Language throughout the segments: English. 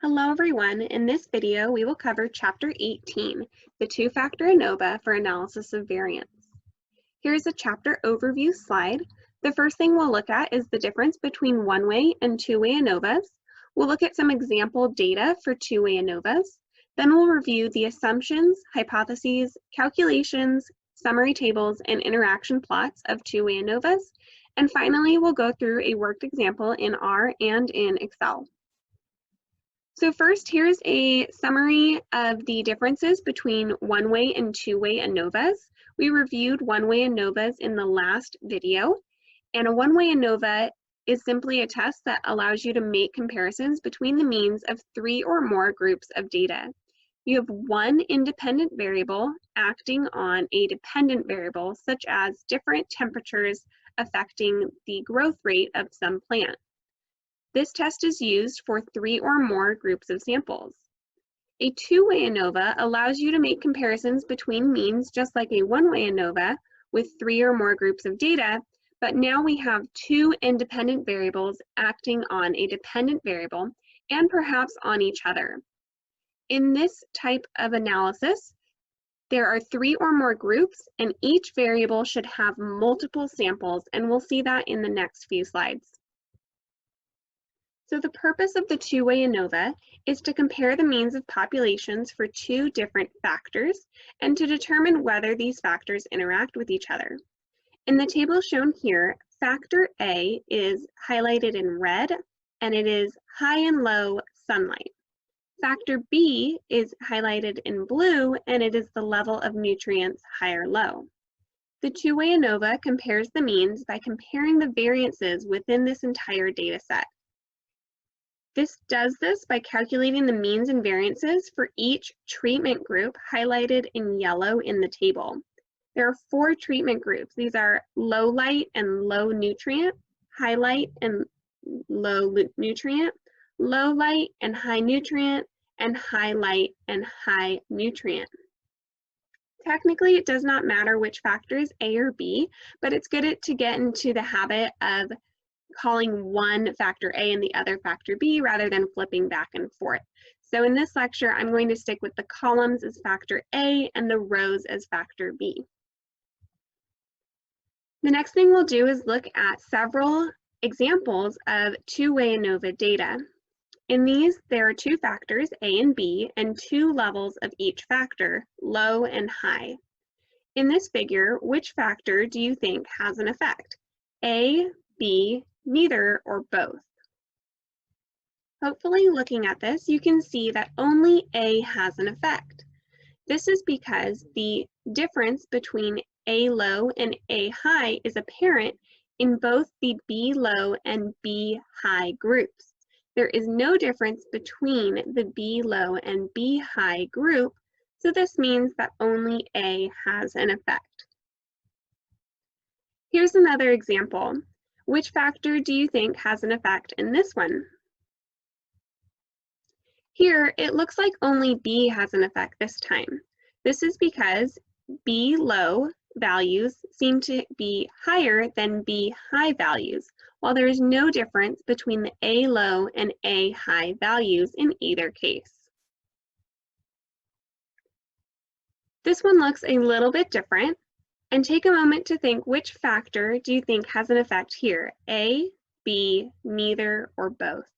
Hello everyone, in this video we will cover Chapter 18, the two-factor ANOVA for analysis of variance. Here's a chapter overview slide. The first thing we'll look at is the difference between one-way and two-way ANOVAs. We'll look at some example data for two-way ANOVAs. Then we'll review the assumptions, hypotheses, calculations, summary tables, and interaction plots of two-way ANOVAs. And finally, we'll go through a worked example in R and in Excel. So first, here's a summary of the differences between one-way and two-way ANOVAs. We reviewed one-way ANOVAs in the last video, and a one-way ANOVA is simply a test that allows you to make comparisons between the means of three or more groups of data. You have one independent variable acting on a dependent variable, such as different temperatures affecting the growth rate of some plant. This test is used for three or more groups of samples. A two-way ANOVA allows you to make comparisons between means just like a one-way ANOVA with three or more groups of data, but now we have two independent variables acting on a dependent variable and perhaps on each other. In this type of analysis, there are three or more groups and each variable should have multiple samples, and we'll see that in the next few slides. So the purpose of the two-way ANOVA is to compare the means of populations for two different factors and to determine whether these factors interact with each other. In the table shown here, factor A is highlighted in red and it is high and low sunlight. Factor B is highlighted in blue and it is the level of nutrients high or low. The two-way ANOVA compares the means by comparing the variances within this entire data set. This does this by calculating the means and variances for each treatment group highlighted in yellow in the table. There are four treatment groups. These are low light and low nutrient, high light and low nutrient, low light and high nutrient, and high light and high nutrient. Technically, it does not matter which factor is A or B, but it's good to get into the habit of calling one factor A and the other factor B rather than flipping back and forth. So in this lecture, I'm going to stick with the columns as factor A and the rows as factor B. The next thing we'll do is look at several examples of two-way ANOVA data. In these, there are two factors, A and B, and two levels of each factor, low and high. In this figure, which factor do you think has an effect? A, B, neither, or both? Hopefully, looking at this, you can see that only A has an effect. This is because the difference between A low and A high is apparent in both the B low and B high groups. There is no difference between the B low and B high group, so this means that only A has an effect. Here's another example. Which factor do you think has an effect in this one? Here, it looks like only B has an effect this time. This is because B low values seem to be higher than B high values, while there is no difference between the A low and A high values in either case. This one looks a little bit different. And take a moment to think, which factor do you think has an effect here? A, B, neither, or both?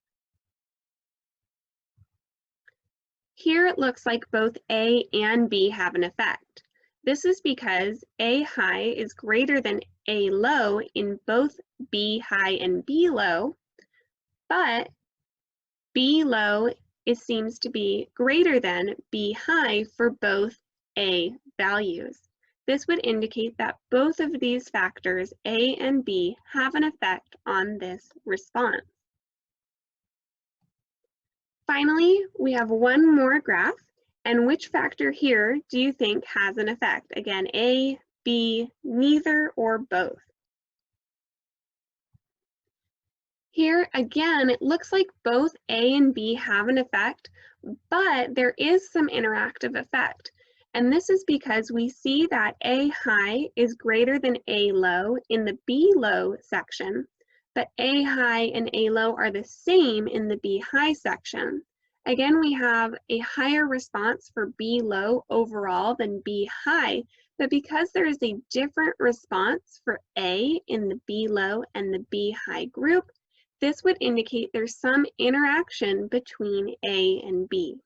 Here it looks like both A and B have an effect. This is because A high is greater than A low in both B high and B low, but B low seems to be greater than B high for both A values. This would indicate that both of these factors, A and B, have an effect on this response. Finally, we have one more graph, and which factor here do you think has an effect? Again, A, B, neither, or both? Here, again, it looks like both A and B have an effect, but there is some interactive effect. And this is because we see that A high is greater than A low in the B low section, but A high and A low are the same in the B high section. Again, we have a higher response for B low overall than B high, but because there is a different response for A in the B low and the B high group, this would indicate there's some interaction between A and B.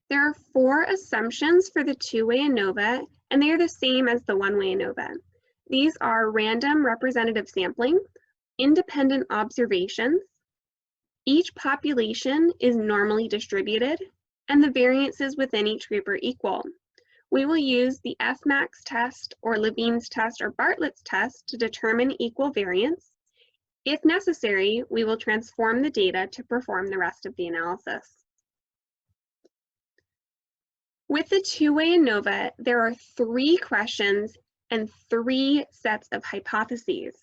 There are 4 assumptions for the two-way ANOVA, and they are the same as the one-way ANOVA. These are random representative sampling, independent observations, each population is normally distributed, and the variances within each group are equal. We will use the Fmax test or Levine's test or Bartlett's test to determine equal variance. If necessary, we will transform the data to perform the rest of the analysis. With the two-way ANOVA, there are 3 questions and 3 sets of hypotheses.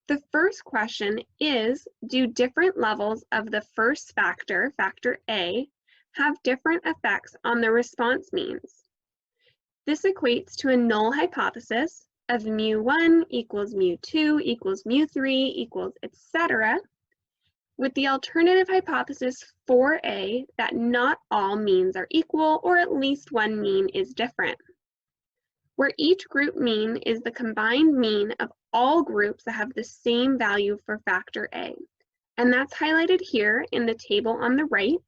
The first question is, do different levels of the first factor, factor A, have different effects on the response means? This equates to a null hypothesis of mu1 equals mu2 equals mu3 equals etc., with the alternative hypothesis 4A that not all means are equal, or at least one mean is different, where each group mean is the combined mean of all groups that have the same value for factor A. And that's highlighted here in the table on the right.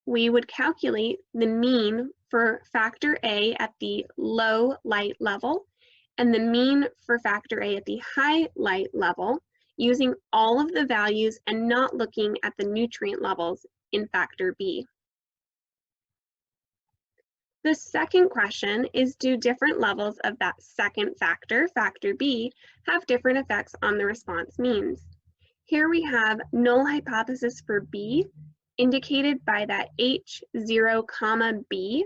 We would calculate the mean for factor A at the low light level and the mean for factor A at the high light level using all of the values and not looking at the nutrient levels in factor B. The second question is, do different levels of that second factor, factor B, have different effects on the response means? Here we have null hypothesis for B, indicated by that H0, B,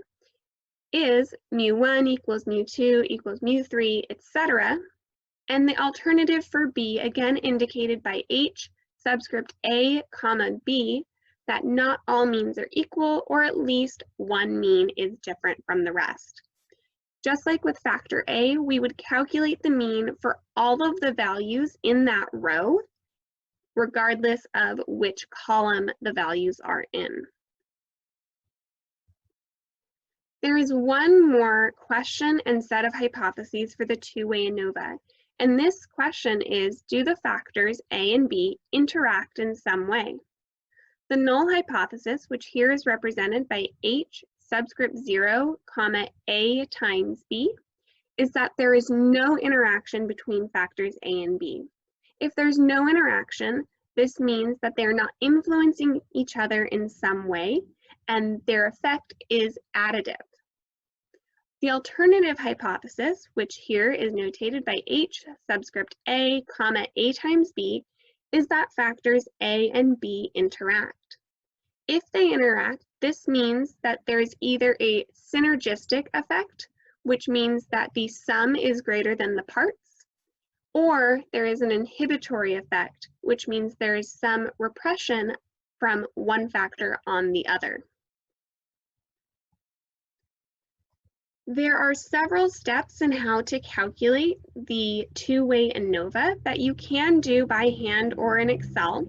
is mu1 equals mu2 equals mu3, etc. And the alternative for B, again indicated by H subscript A, B, that not all means are equal, or at least one mean is different from the rest. Just like with factor A, we would calculate the mean for all of the values in that row, regardless of which column the values are in. There is one more question and set of hypotheses for the two-way ANOVA, and this question is, do the factors A and B interact in some way? The null hypothesis, which here is represented by H subscript 0, A times B, is that there is no interaction between factors A and B. If there's no interaction, this means that they're not influencing each other in some way, and their effect is additive. The alternative hypothesis, which here is notated by H subscript A, A times B, is that factors A and B interact. If they interact, this means that there is either a synergistic effect, which means that the sum is greater than the parts, or there is an inhibitory effect, which means there is some repression from one factor on the other. There are several steps in how to calculate the two-way ANOVA that you can do by hand or in Excel.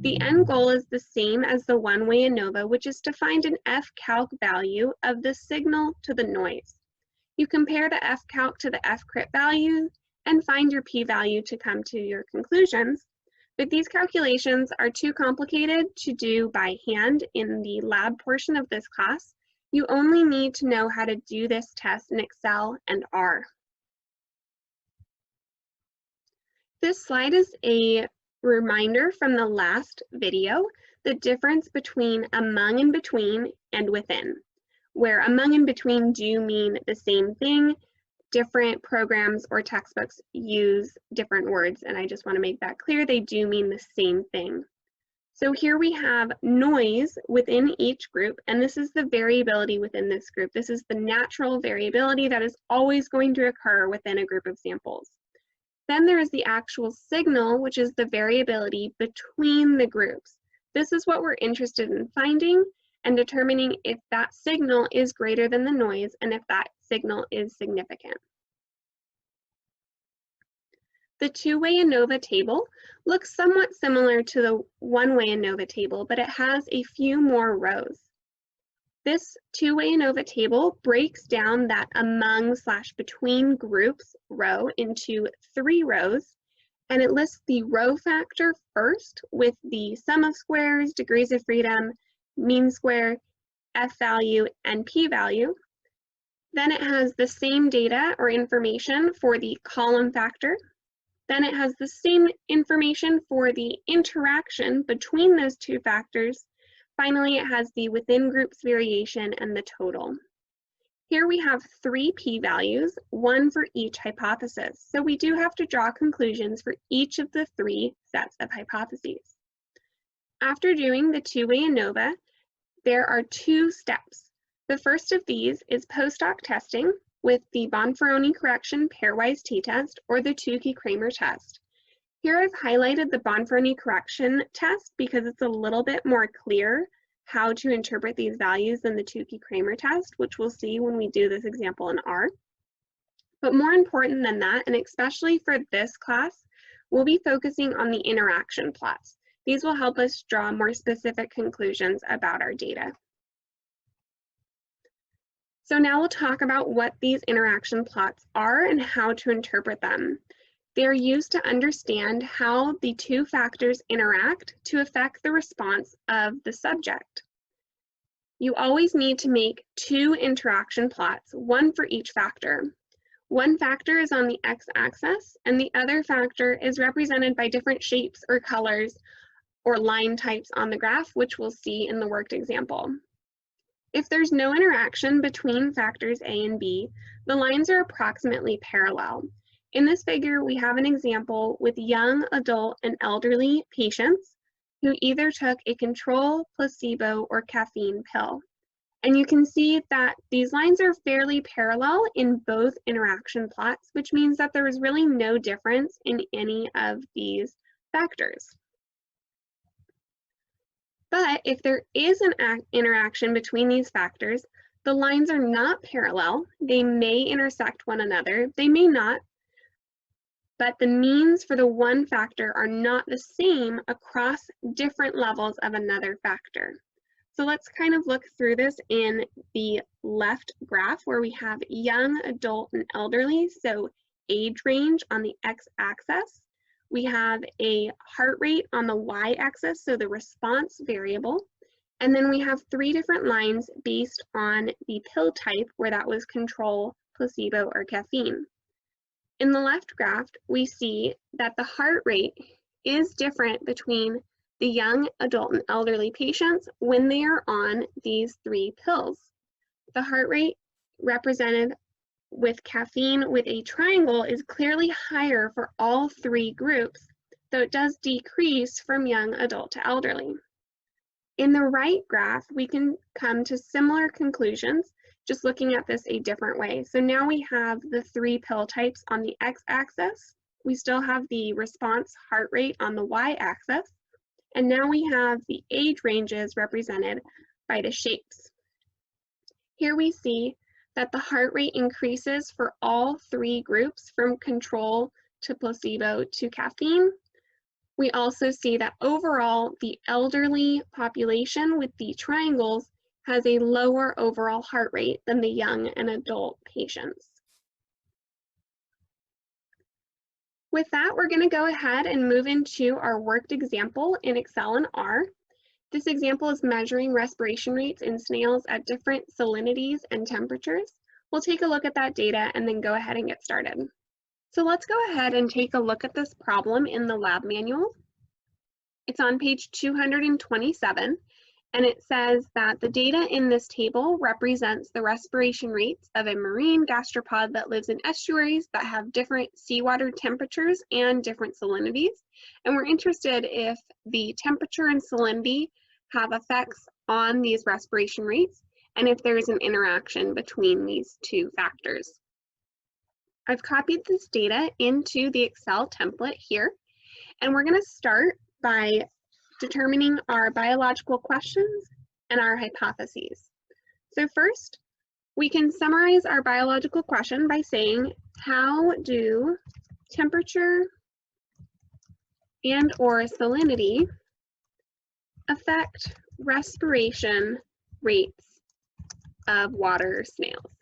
The end goal is the same as the one-way ANOVA, which is to find an F-calc value of the signal to the noise. You compare the F-calc to the F-crit value and find your p-value to come to your conclusions. But these calculations are too complicated to do by hand in the lab portion of this class. You only need to know how to do this test in Excel and R. This slide is a reminder from the last video, the difference between among and between and within, where among and between do mean the same thing. Different programs or textbooks use different words, and I just want to make that clear. They do mean the same thing. So here we have noise within each group, and this is the variability within this group. This is the natural variability that is always going to occur within a group of samples. Then there is the actual signal, which is the variability between the groups. This is what we're interested in finding and determining if that signal is greater than the noise and if that signal is significant. The two-way ANOVA table looks somewhat similar to the one-way ANOVA table, but it has a few more rows. This two-way ANOVA table breaks down that among/between groups row into 3 rows, and it lists the row factor first with the sum of squares, degrees of freedom, mean square, F value, and P value. Then it has the same data or information for the column factor. Then it has the same information for the interaction between those two factors. Finally, it has the within groups variation and the total. Here we have 3 p-values, 1 for each hypothesis. So we do have to draw conclusions for each of the 3 sets of hypotheses. After doing the two-way ANOVA, there are 2 steps. The first of these is post-hoc testing with the Bonferroni correction pairwise t-test or the Tukey-Kramer test. Here I've highlighted the Bonferroni correction test because it's a little bit more clear how to interpret these values than the Tukey-Kramer test, which we'll see when we do this example in R. But more important than that, and especially for this class, we'll be focusing on the interaction plots. These will help us draw more specific conclusions about our data. So now we'll talk about what these interaction plots are and how to interpret them. They're used to understand how the 2 factors interact to affect the response of the subject. You always need to make 2 interaction plots, 1 for each factor. One factor is on the x-axis, and the other factor is represented by different shapes or colors or line types on the graph, which we'll see in the worked example. If there's no interaction between factors A and B, the lines are approximately parallel. In this figure, we have an example with young, adult, and elderly patients who either took a control, placebo, or caffeine pill. And you can see that these lines are fairly parallel in both interaction plots, which means that there is really no difference in any of these factors. But if there is an interaction between these factors, the lines are not parallel. They may intersect one another, they may not, but the means for the one factor are not the same across different levels of another factor. So let's kind of look through this in the left graph where we have young, adult, and elderly, so age range on the x-axis. We have a heart rate on the y-axis, so the response variable. And then we have 3 different lines based on the pill type, where that was control, placebo, or caffeine. In the left graph, we see that the heart rate is different between the young, adult, and elderly patients when they are on these 3 pills. The heart rate represented with caffeine with a triangle is clearly higher for all 3 groups, though it does decrease from young, adult, to elderly. In the right graph, we can come to similar conclusions, just looking at this a different way. So now we have the 3 pill types on the x-axis. We still have the response heart rate on the y-axis. And now we have the age ranges represented by the shapes. Here we see that the heart rate increases for all 3 groups from control to placebo to caffeine. We also see that overall, the elderly population with the triangles has a lower overall heart rate than the young and adult patients. With that, we're going to go ahead and move into our worked example in Excel and R. This example is measuring respiration rates in snails at different salinities and temperatures. We'll take a look at that data and then go ahead and get started. So let's go ahead and take a look at this problem in the lab manual. It's on page 227, and it says that the data in this table represents the respiration rates of a marine gastropod that lives in estuaries that have different seawater temperatures and different salinities. And we're interested if the temperature and salinity have effects on these respiration rates and if there is an interaction between these 2 factors. I've copied this data into the Excel template here, and we're going to start by determining our biological questions and our hypotheses. So first, we can summarize our biological question by saying, how do temperature and or salinity affect respiration rates of water snails.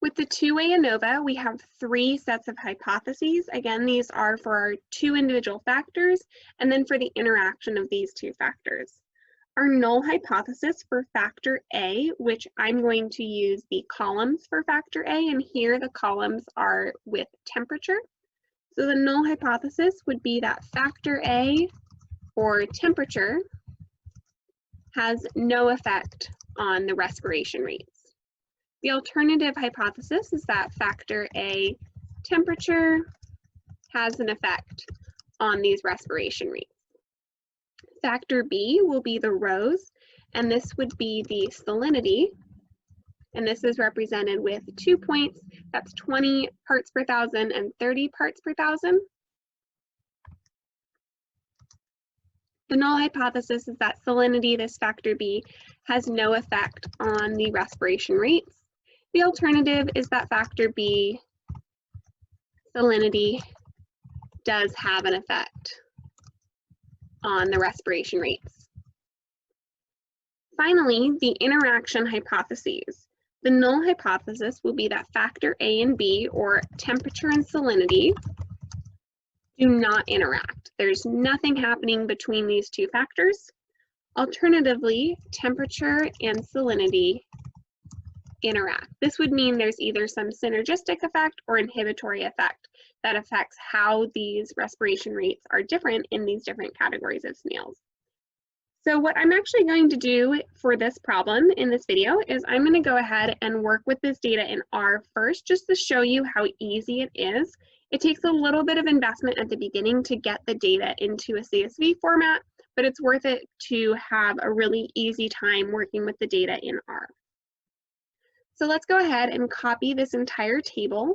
With the two-way ANOVA, we have 3 sets of hypotheses. Again, these are for our 2 individual factors, and then for the interaction of these 2 factors. Our null hypothesis for factor A, which I'm going to use the columns for factor A, and here the columns are with temperature. So the null hypothesis would be that factor A, or temperature, has no effect on the respiration rates. The alternative hypothesis is that factor A, temperature, has an effect on these respiration rates. Factor B will be the rhos, and this would be the salinity, and this is represented with 2 points. That's 20 parts per thousand and 30 parts per thousand. The null hypothesis is that salinity, this factor B, has no effect on the respiration rates. The alternative is that factor B, salinity, does have an effect on the respiration rates. Finally, the interaction hypotheses. The null hypothesis will be that factor A and B, or temperature and salinity, do not interact. There's nothing happening between these 2 factors. Alternatively, temperature and salinity interact. This would mean there's either some synergistic effect or inhibitory effect that affects how these respiration rates are different in these different categories of snails. So what I'm actually going to do for this problem in this video is I'm going to go ahead and work with this data in R first, just to show you how easy it is. It takes a little bit of investment at the beginning to get the data into a CSV format, but it's worth it to have a really easy time working with the data in R. So let's go ahead and copy this entire table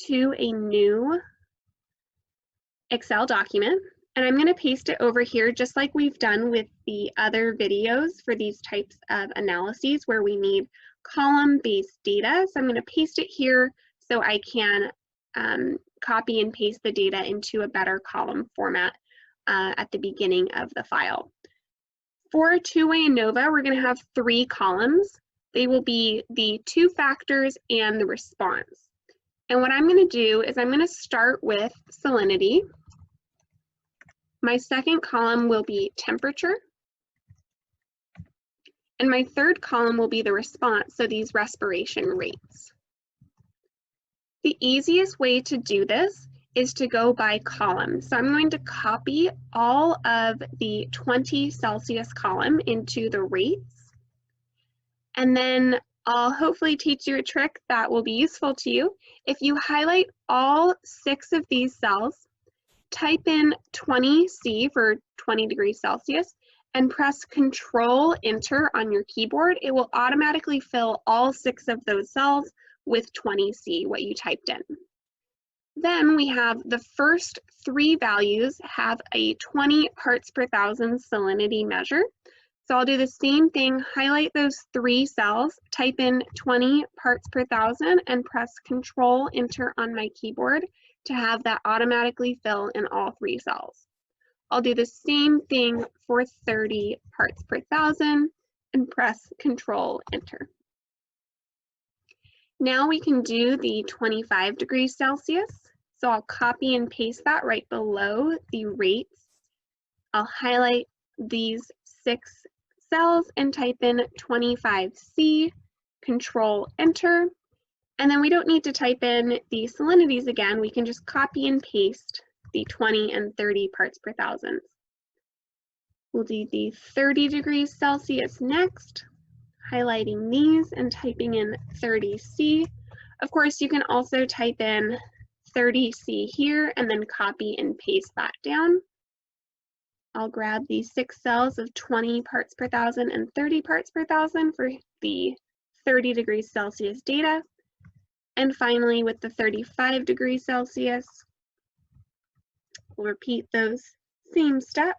to a new Excel document, and I'm going to paste it over here just like we've done with the other videos for these types of analyses where we need column-based data. So I'm going to paste it here so I can copy and paste the data into a better column format at the beginning of the file. For a two-way ANOVA, we're going to have 3 columns. They will be the 2 factors and the response. And what I'm going to do is I'm going to start with salinity. My second column will be temperature. And my third column will be the response, so these respiration rates. The easiest way to do this is to go by column. So I'm going to copy all of the 20 Celsius column into the rates. And then I'll hopefully teach you a trick that will be useful to you. If you highlight all 6 of these cells, type in 20C for 20 degrees Celsius, and press Control Enter on your keyboard, it will automatically fill all 6 of those cells with 20C, what you typed in. Then we have the first 3 values have a 20 parts per thousand salinity measure. So I'll do the same thing, highlight those 3 cells, type in 20 parts per thousand, and press Control Enter on my keyboard to have that automatically fill in all 3 cells. I'll do the same thing for 30 parts per thousand and press Control Enter. Now we can do the 25 degrees Celsius. So I'll copy and paste that right below the rates. I'll highlight these 6 cells and type in 25C, Control Enter. And then we don't need to type in the salinities again. We can just copy and paste the 20 and 30 parts per thousand. We'll do the 30 degrees Celsius next, highlighting these and typing in 30C. Of course, you can also type in 30C here and then copy and paste that down. I'll grab these 6 cells of 20 parts per thousand and 30 parts per thousand for the 30 degrees Celsius data. And finally, with the 35 degrees Celsius, we'll repeat those same steps.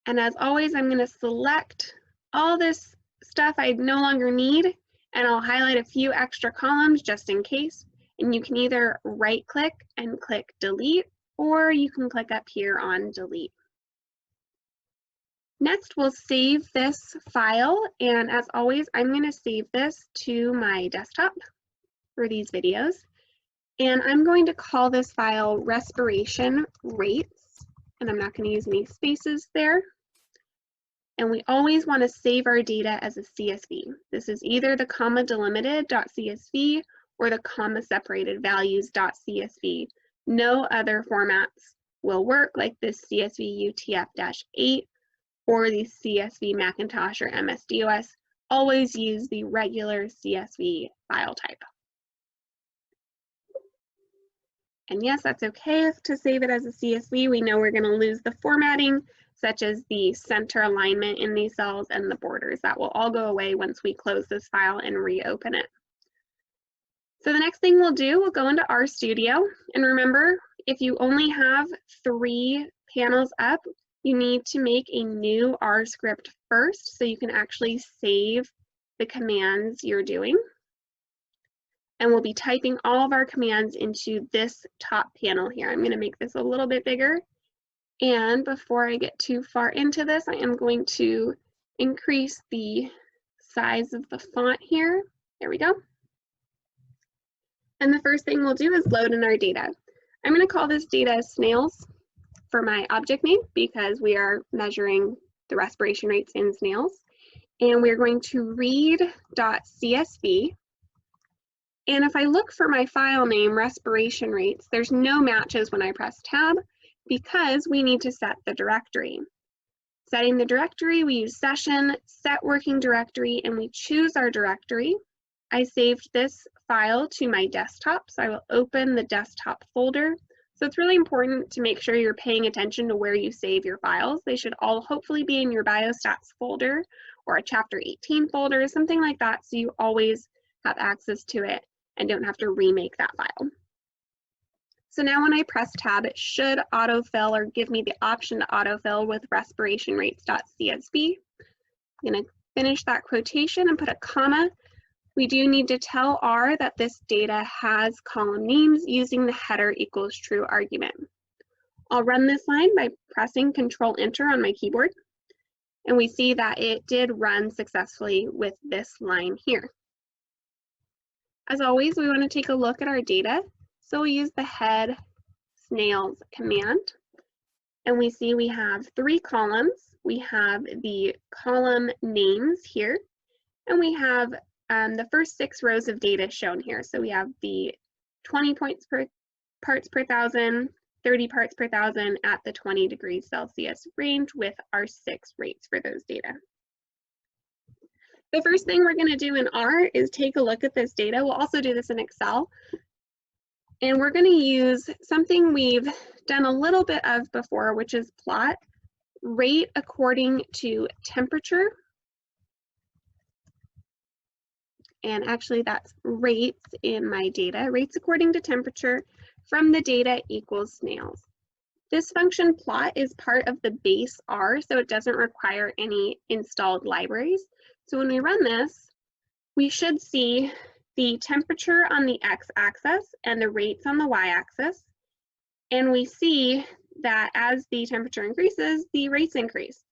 And as always, I'm going to select all this stuff I no longer need, and I'll highlight a few extra columns just in case. And you can either right click and click delete, or you can click up here on delete. Next, we'll save this file, and as always, I'm going to save this to my desktop for these videos. And I'm going to call this file respiration rates, and I'm not going to use any spaces there. And we always want to save our data as a CSV. This is either the comma delimited.csv or the comma separated values.csv. No other formats will work, like this CSV UTF-8 or the CSV Macintosh or MS-DOS. Always use the regular CSV file type. And yes, that's okay to save it as a CSV. We know we're going to lose the formatting, such as the center alignment in these cells and the borders. That will all go away once we close this file and reopen it. So the next thing we'll do, we'll go into RStudio. And remember, if you only have 3 panels up, you need to make a new R script first so you can actually save the commands you're doing. And we'll be typing all of our commands into this top panel here. I'm going to make this a little bit bigger. And before I get too far into this, I am going to increase the size of the font here. There we go. And the first thing we'll do is load in our data. I'm going to call this data snails for my object name because we are measuring the respiration rates in snails. And we're going to read.csv. And if I look for my file name, respiration rates, there's no matches when I press tab because we need to set the directory. Setting the directory, we use session, set working directory, and we choose our directory. I saved this file to my desktop, so I will open the desktop folder. So it's really important to make sure you're paying attention to where you save your files. They should all hopefully be in your biostats folder or a chapter 18 folder, something like that, so you always have access to it and don't have to remake that file. So now when I press tab, it should autofill or give me the option to autofill with respiration rates.csv. I'm going to finish that quotation and put a comma. We do need to tell R that this data has column names using the header equals true argument. I'll run this line by pressing Control Enter on my keyboard. And we see that it did run successfully with this line here. As always, we want to take a look at our data. So we'll use the head snails command. And we see we have 3 columns. We have the column names here. And we have the first 6 rows of data shown here. So we have the 20 parts per 1,000, 30 parts per 1,000 at the 20 degrees Celsius range with our 6 rates for those data. The first thing we're going to do in R is take a look at this data. We'll also do this in Excel. And we're going to use something we've done a little bit of before, which is plot rate according to temperature. And actually that's rates in my data, rates according to temperature from the data equals snails. This function plot is part of the base R, so it doesn't require any installed libraries. So when we run this, we should see the temperature on the x-axis and the rates on the y-axis. And we see that as the temperature increases, the rates increase.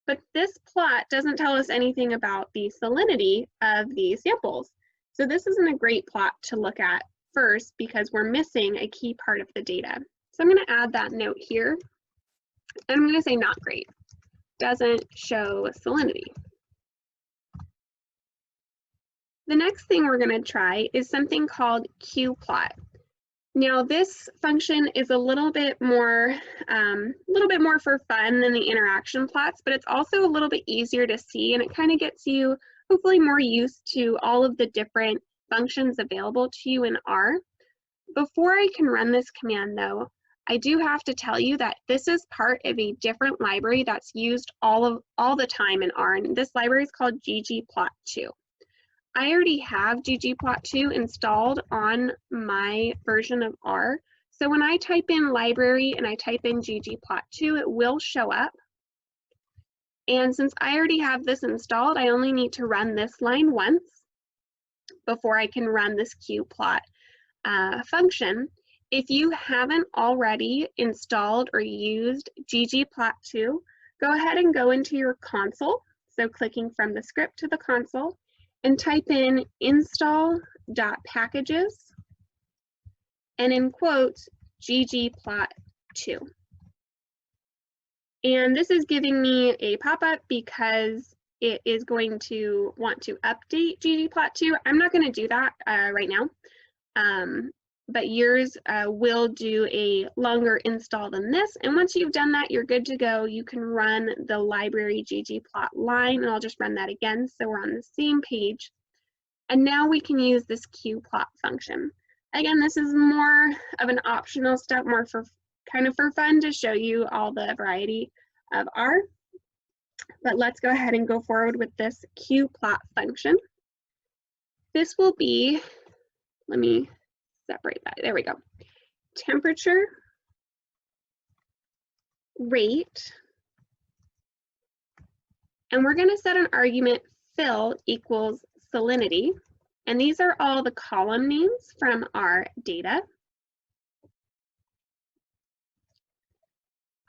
But this plot doesn't tell us anything about the salinity of these samples. So this isn't a great plot to look at first because we're missing a key part of the data. So I'm going to add that note here. And I'm going to say not great. Doesn't show salinity. The next thing we're going to try is something called qplot. Now this function is a little bit more for fun than the interaction plots, but it's also a little bit easier to see, and it kind of gets you hopefully more used to all of the different functions available to you in R. Before I can run this command though, I do have to tell you that this is part of a different library that's used all the time in R, and this library is called ggplot2. I already have ggplot2 installed on my version of R. So when I type in library and I type in ggplot2, it will show up. And since I already have this installed, I only need to run this line once before I can run this qplot function, if you haven't already installed or used ggplot2, go ahead and go into your console. So clicking from the script to the console and type in install.packages and in quotes ggplot2. And this is giving me a pop-up because it is going to want to update ggplot2. I'm not going to do that right now, but yours will do a longer install than this. And once you've done that, you're good to go. You can run the library ggplot line, and I'll just run that again so we're on the same page. And now we can use this qplot function. Again, this is more of an optional step, more for kind of for fun to show you all the variety of R. But let's go ahead and go forward with this qplot function. This will be, let me separate that, there we go. Temperature, rate, and we're gonna set an argument fill equals salinity. And these are all the column names from our data.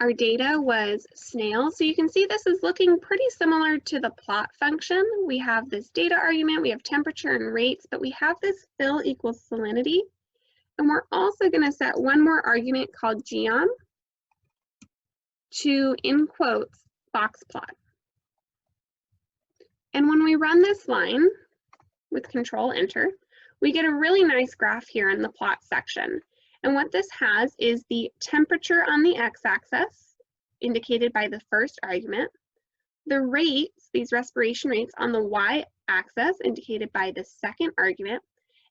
Our data was snails, so you can see this is looking pretty similar to the plot function. We have this data argument, we have temperature and rates, but we have this fill equals salinity. And we're also going to set one more argument called geom to, in quotes, box plot. And when we run this line with Control Enter, we get a really nice graph here in the plot section. And what this has is the temperature on the x-axis, indicated by the first argument, the rates, these respiration rates, on the y-axis, indicated by the second argument,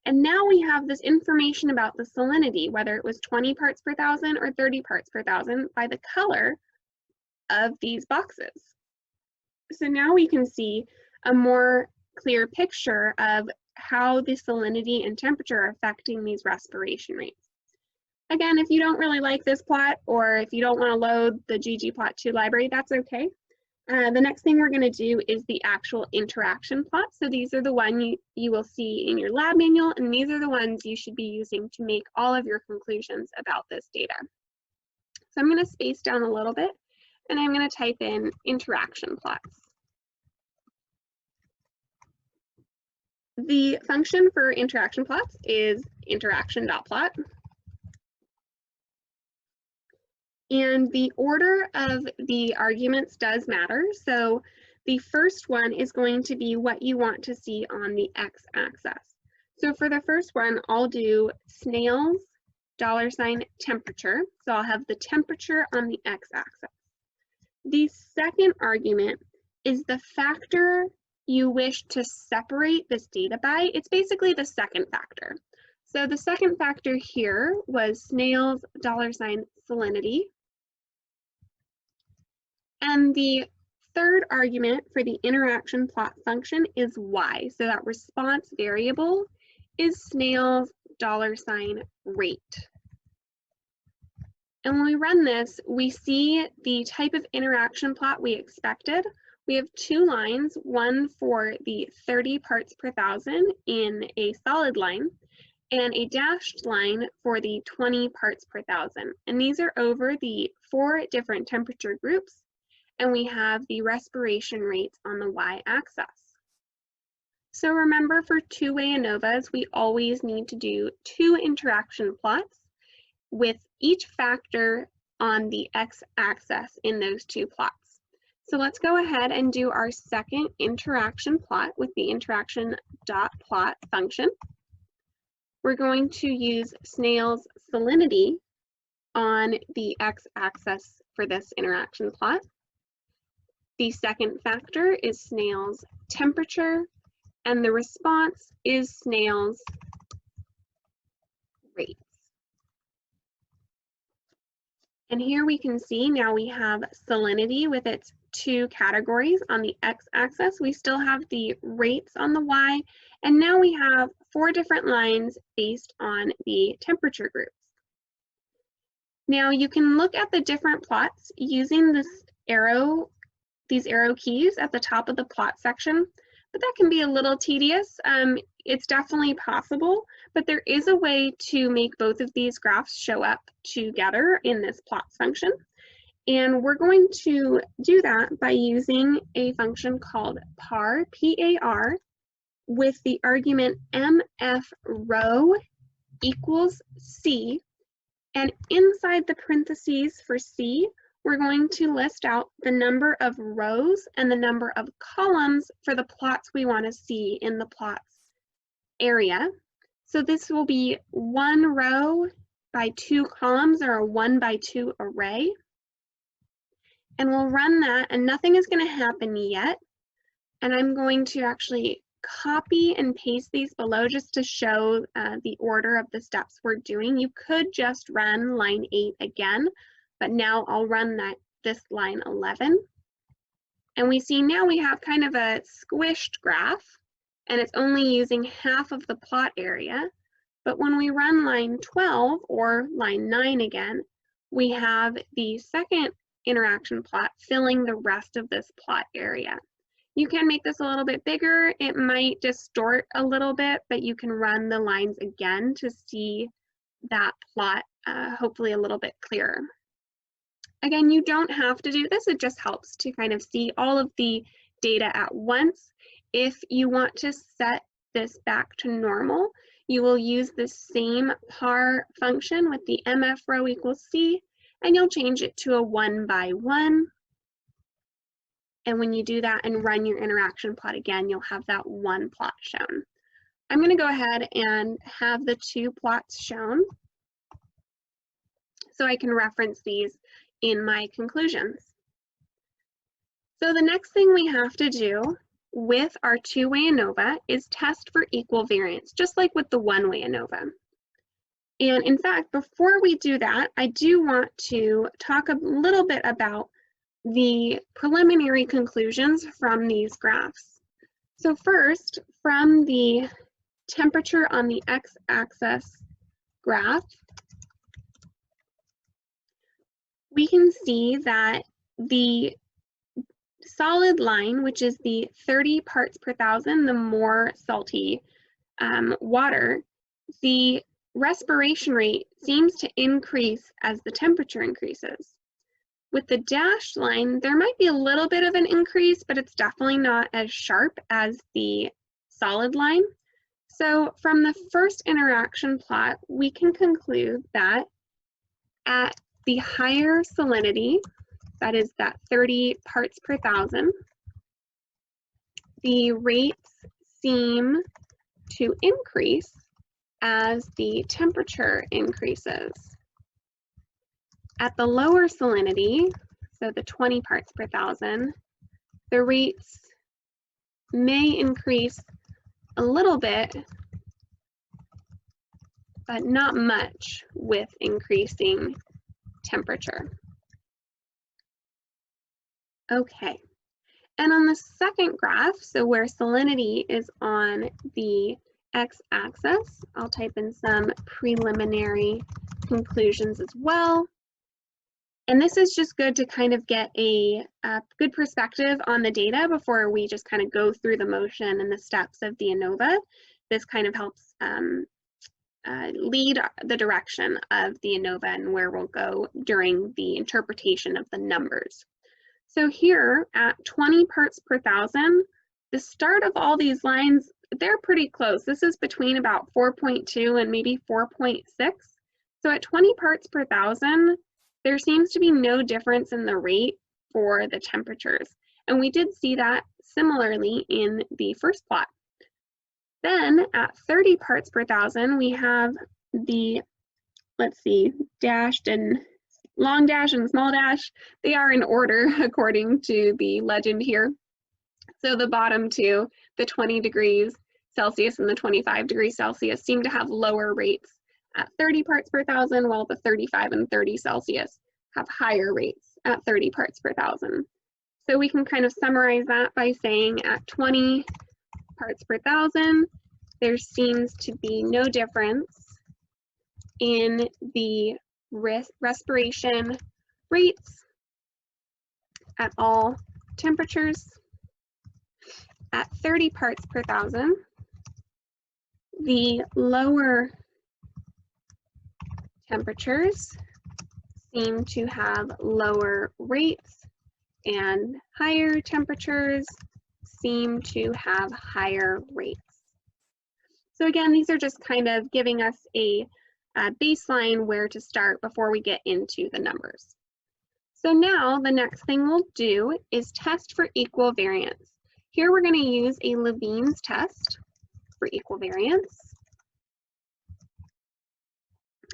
and now we have this information about the salinity, whether it was 20 parts per thousand or 30 parts per thousand, by the color of these boxes. So now we can see a more clear picture of how the salinity and temperature are affecting these respiration rates. Again, if you don't really like this plot, or if you don't want to load the ggplot2 library, that's okay. The next thing we're going to do is the actual interaction plot. So these are the ones you will see in your lab manual, and these are the ones you should be using to make all of your conclusions about this data. So I'm going to space down a little bit, and I'm going to type in interaction plots. The function for interaction plots is interaction.plot. And the order of the arguments does matter. So the first one is going to be what you want to see on the x-axis. So for the first one, I'll do snails $temperature. So I'll have the temperature on the x-axis. The second argument is the factor you wish to separate this data by. It's basically the second factor. So the second factor here was snails $salinity. And the third argument for the interaction plot function is y. So that response variable is snails $rate. And when we run this, we see the type of interaction plot we expected. We have two lines, one for the 30 parts per thousand in a solid line, and a dashed line for the 20 parts per thousand. And these are over the 4 different temperature groups, and we have the respiration rates on the y-axis. So remember, for two-way ANOVAs, we always need to do 2 interaction plots with each factor on the x-axis in those 2 plots. So let's go ahead and do our second interaction plot with the interaction.plot function. We're going to use snails salinity on the x-axis for this interaction plot. The second factor is snails temperature, and the response is snails rates. And here we can see now we have salinity with its 2 categories on the x-axis. We still have the rates on the y, and now we have 4 different lines based on the temperature groups. Now you can look at the different plots using these arrow keys at the top of the plot section, but that can be a little tedious. It's definitely possible, but there is a way to make both of these graphs show up together in this plots function. And we're going to do that by using a function called par, P-A-R, with the argument mf row equals c. And inside the parentheses for c, we're going to list out the number of rows and the number of columns for the plots we want to see in the plots area. So this will be 1 row by 2 columns, or a 1 by 2 array. And we'll run that, and nothing is going to happen yet. And I'm going to actually copy and paste these below just to show the order of the steps we're doing. You could just run line 8 again, but now I'll run this line 11. And we see now we have kind of a squished graph, and it's only using half of the plot area. But when we run line 12 or line 9 again, we have the second interaction plot filling the rest of this plot area. You can make this a little bit bigger. It might distort a little bit, but you can run the lines again to see that plot hopefully a little bit clearer. Again, you don't have to do this. It just helps to kind of see all of the data at once. If you want to set this back to normal, you will use the same par function with the mf row equals c, and you'll change it to a 1 by 1. And when you do that and run your interaction plot again, you'll have that one plot shown. I'm going to go ahead and have the 2 plots shown so I can reference these in my conclusions. So the next thing we have to do with our two-way ANOVA is test for equal variance, just like with the one-way ANOVA. And in fact, before we do that, I do want to talk a little bit about the preliminary conclusions from these graphs. So first, from the temperature on the x-axis graph, we can see that the solid line, which is the 30 parts per thousand, the more salty water, the respiration rate seems to increase as the temperature increases. With the dashed line, there might be a little bit of an increase, but it's definitely not as sharp as the solid line. So from the first interaction plot, we can conclude that at the higher salinity, that is that 30 parts per thousand, the rates seem to increase as the temperature increases. At the lower salinity, so the 20 parts per thousand, the rates may increase a little bit, but not much with increasing temperature. Okay, and on the second graph, so where salinity is on the x-axis, I'll type in some preliminary conclusions as well. And this is just good to kind of get a good perspective on the data before we just kind of go through the motion and the steps of the ANOVA. This kind of helps lead the direction of the ANOVA and where we'll go during the interpretation of the numbers. So here at 20 parts per thousand, the start of all these lines, they're pretty close. This is between about 4.2 and maybe 4.6. So at 20 parts per thousand, there seems to be no difference in the rate for the temperatures. And we did see that similarly in the first plot. Then at 30 parts per thousand, we have the, let's see, dashed and long dash and small dash. They are in order according to the legend here. So the bottom two, the 20 degrees Celsius and the 25 degrees Celsius, seem to have lower rates at 30 parts per thousand, while the 35 and 30 Celsius have higher rates at 30 parts per thousand. So we can kind of summarize that by saying at 20 parts per thousand, there seems to be no difference in the respiration rates at all temperatures. At 30 parts per thousand, The lower temperatures seem to have lower rates, and higher temperatures seem to have higher rates. So again, these are just kind of giving us a baseline where to start before we get into the numbers. So now the next thing we'll do is test for equal variance. Here we're going to use a Levene's test for equal variance.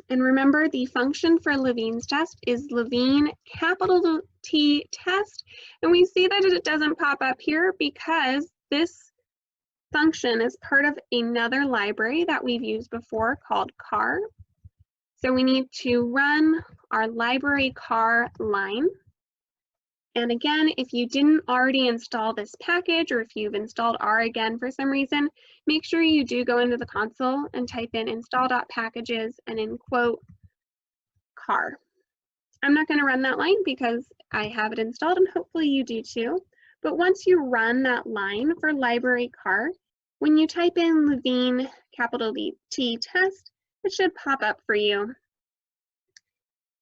And remember, the function for Levene's test is Levene capital T test. And we see that it doesn't pop up here because this function is part of another library that we've used before called CAR. So we need to run our library CAR line. And again, if you didn't already install this package, or if you've installed R again for some reason, make sure you do go into the console and type in install.packages and in quote CAR. I'm not going to run that line because I have it installed and hopefully you do too. But once you run that line for library CAR, when you type in Levene capital T test, it should pop up for you.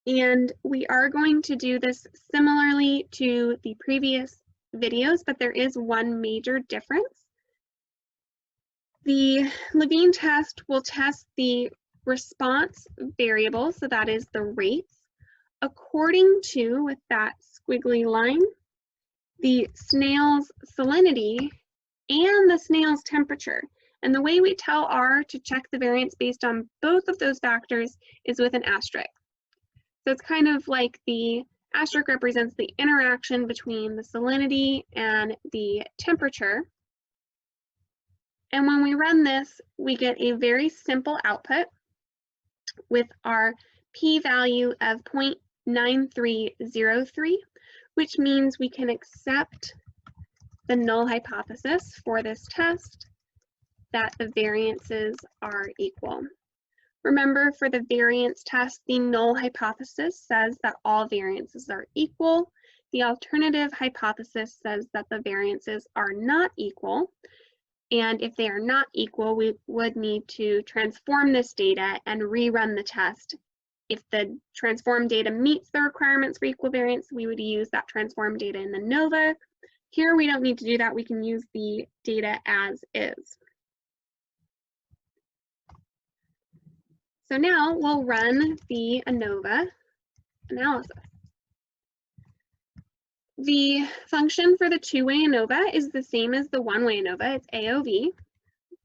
And we are going to do this similarly to the previous videos, but there is one major difference. The Levene test will test the response variable, so that is the rates, according to, with that squiggly line, the snail's salinity and the snail's temperature. And the way we tell R to check the variance based on both of those factors is with an asterisk. So it's kind of like the asterisk represents the interaction between the salinity and the temperature. And when we run this, we get a very simple output with our p-value of 0.9303, which means we can accept the null hypothesis for this test that the variances are equal. Remember, for the variance test, the null hypothesis says that all variances are equal. The alternative hypothesis says that the variances are not equal. And if they are not equal, we would need to transform this data and rerun the test. If the transformed data meets the requirements for equal variance, we would use that transformed data in the ANOVA. Here, we don't need to do that. We can use the data as is. So now we'll run the ANOVA analysis. The function for the two-way ANOVA is the same as the one-way ANOVA, it's AOV.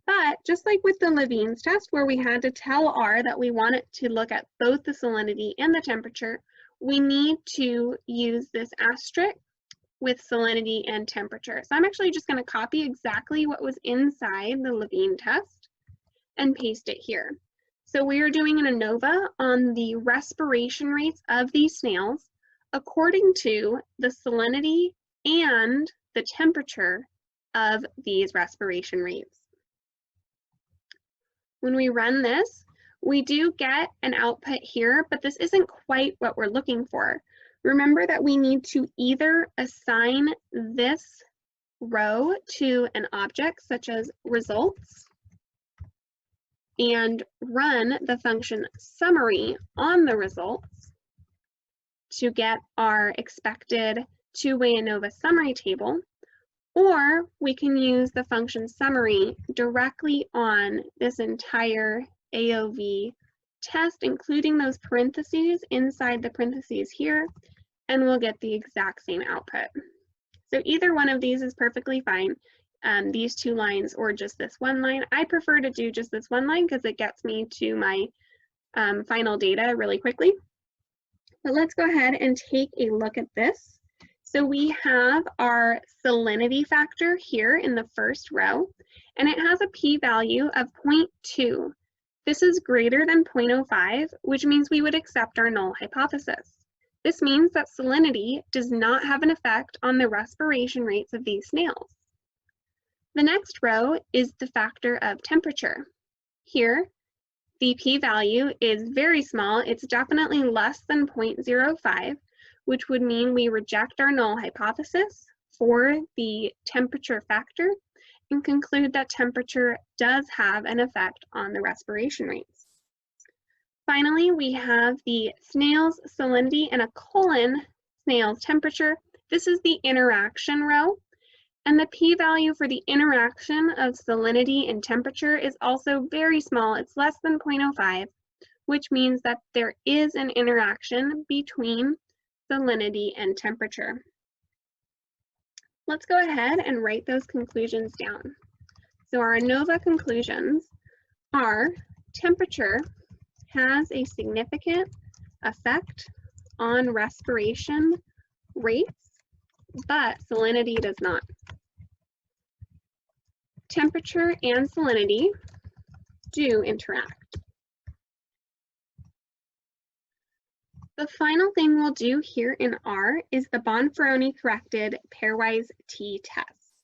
But just like with the Levene's test, where we had to tell R that we want it to look at both the salinity and the temperature, we need to use this asterisk with salinity and temperature. So I'm actually just going to copy exactly what was inside the Levene test and paste it here. So we are doing an ANOVA on the respiration rates of these snails according to the salinity and the temperature of these respiration rates. When we run this, we do get an output here, but this isn't quite what we're looking for. Remember that we need to either assign this row to an object such as results and run the function summary on the results to get our expected two-way ANOVA summary table, or we can use the function summary directly on this entire AOV test, including those parentheses inside the parentheses here, and we'll get the exact same output. So either one of these is perfectly fine. These two lines or just this one line. I prefer to do just this one line because it gets me to my final data really quickly. But let's go ahead and take a look at this. So we have our salinity factor here in the first row, and it has a p-value of 0.2. This is greater than 0.05, which means we would accept our null hypothesis. This means that salinity does not have an effect on the respiration rates of these snails. The next row is the factor of temperature. Here, the p-value is very small. It's definitely less than 0.05, which would mean we reject our null hypothesis for the temperature factor, and conclude that temperature does have an effect on the respiration rates. Finally, we have the snail's salinity and a colon snail's temperature. This is the interaction row, and the p-value for the interaction of salinity and temperature is also very small. It's less than 0.05, which means that there is an interaction between salinity and temperature. Let's go ahead and write those conclusions down. So our ANOVA conclusions are: temperature has a significant effect on respiration rates, but salinity does not. Temperature and salinity do interact. The final thing we'll do here in R is the Bonferroni corrected pairwise t-test.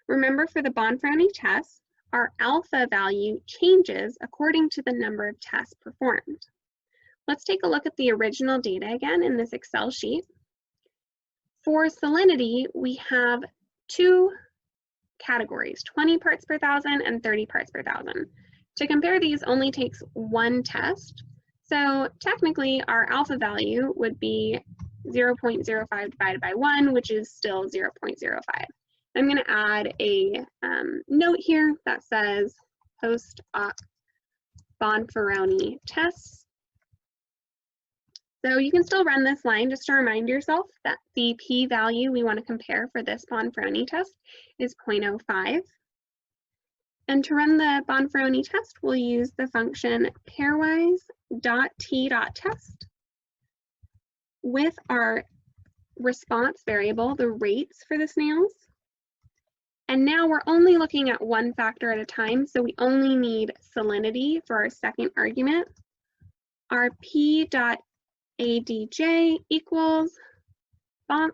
Remember, for the Bonferroni test, our alpha value changes according to the number of tests performed. Let's take a look at the original data again in this Excel sheet. For salinity, we have two categories, 20 parts per thousand and 30 parts per thousand. To compare these only takes one test. So technically our alpha value would be 0.05 divided by 1, which is still 0.05. I'm going to add a note here that says post-op Bonferroni tests. So you can still run this line just to remind yourself that the p-value we want to compare for this Bonferroni test is 0.05. And to run the Bonferroni test, we'll use the function pairwise.t.test with our response variable, the rates for the snails. And now we're only looking at one factor at a time, so we only need salinity for our second argument. Our p.adj equals bonk,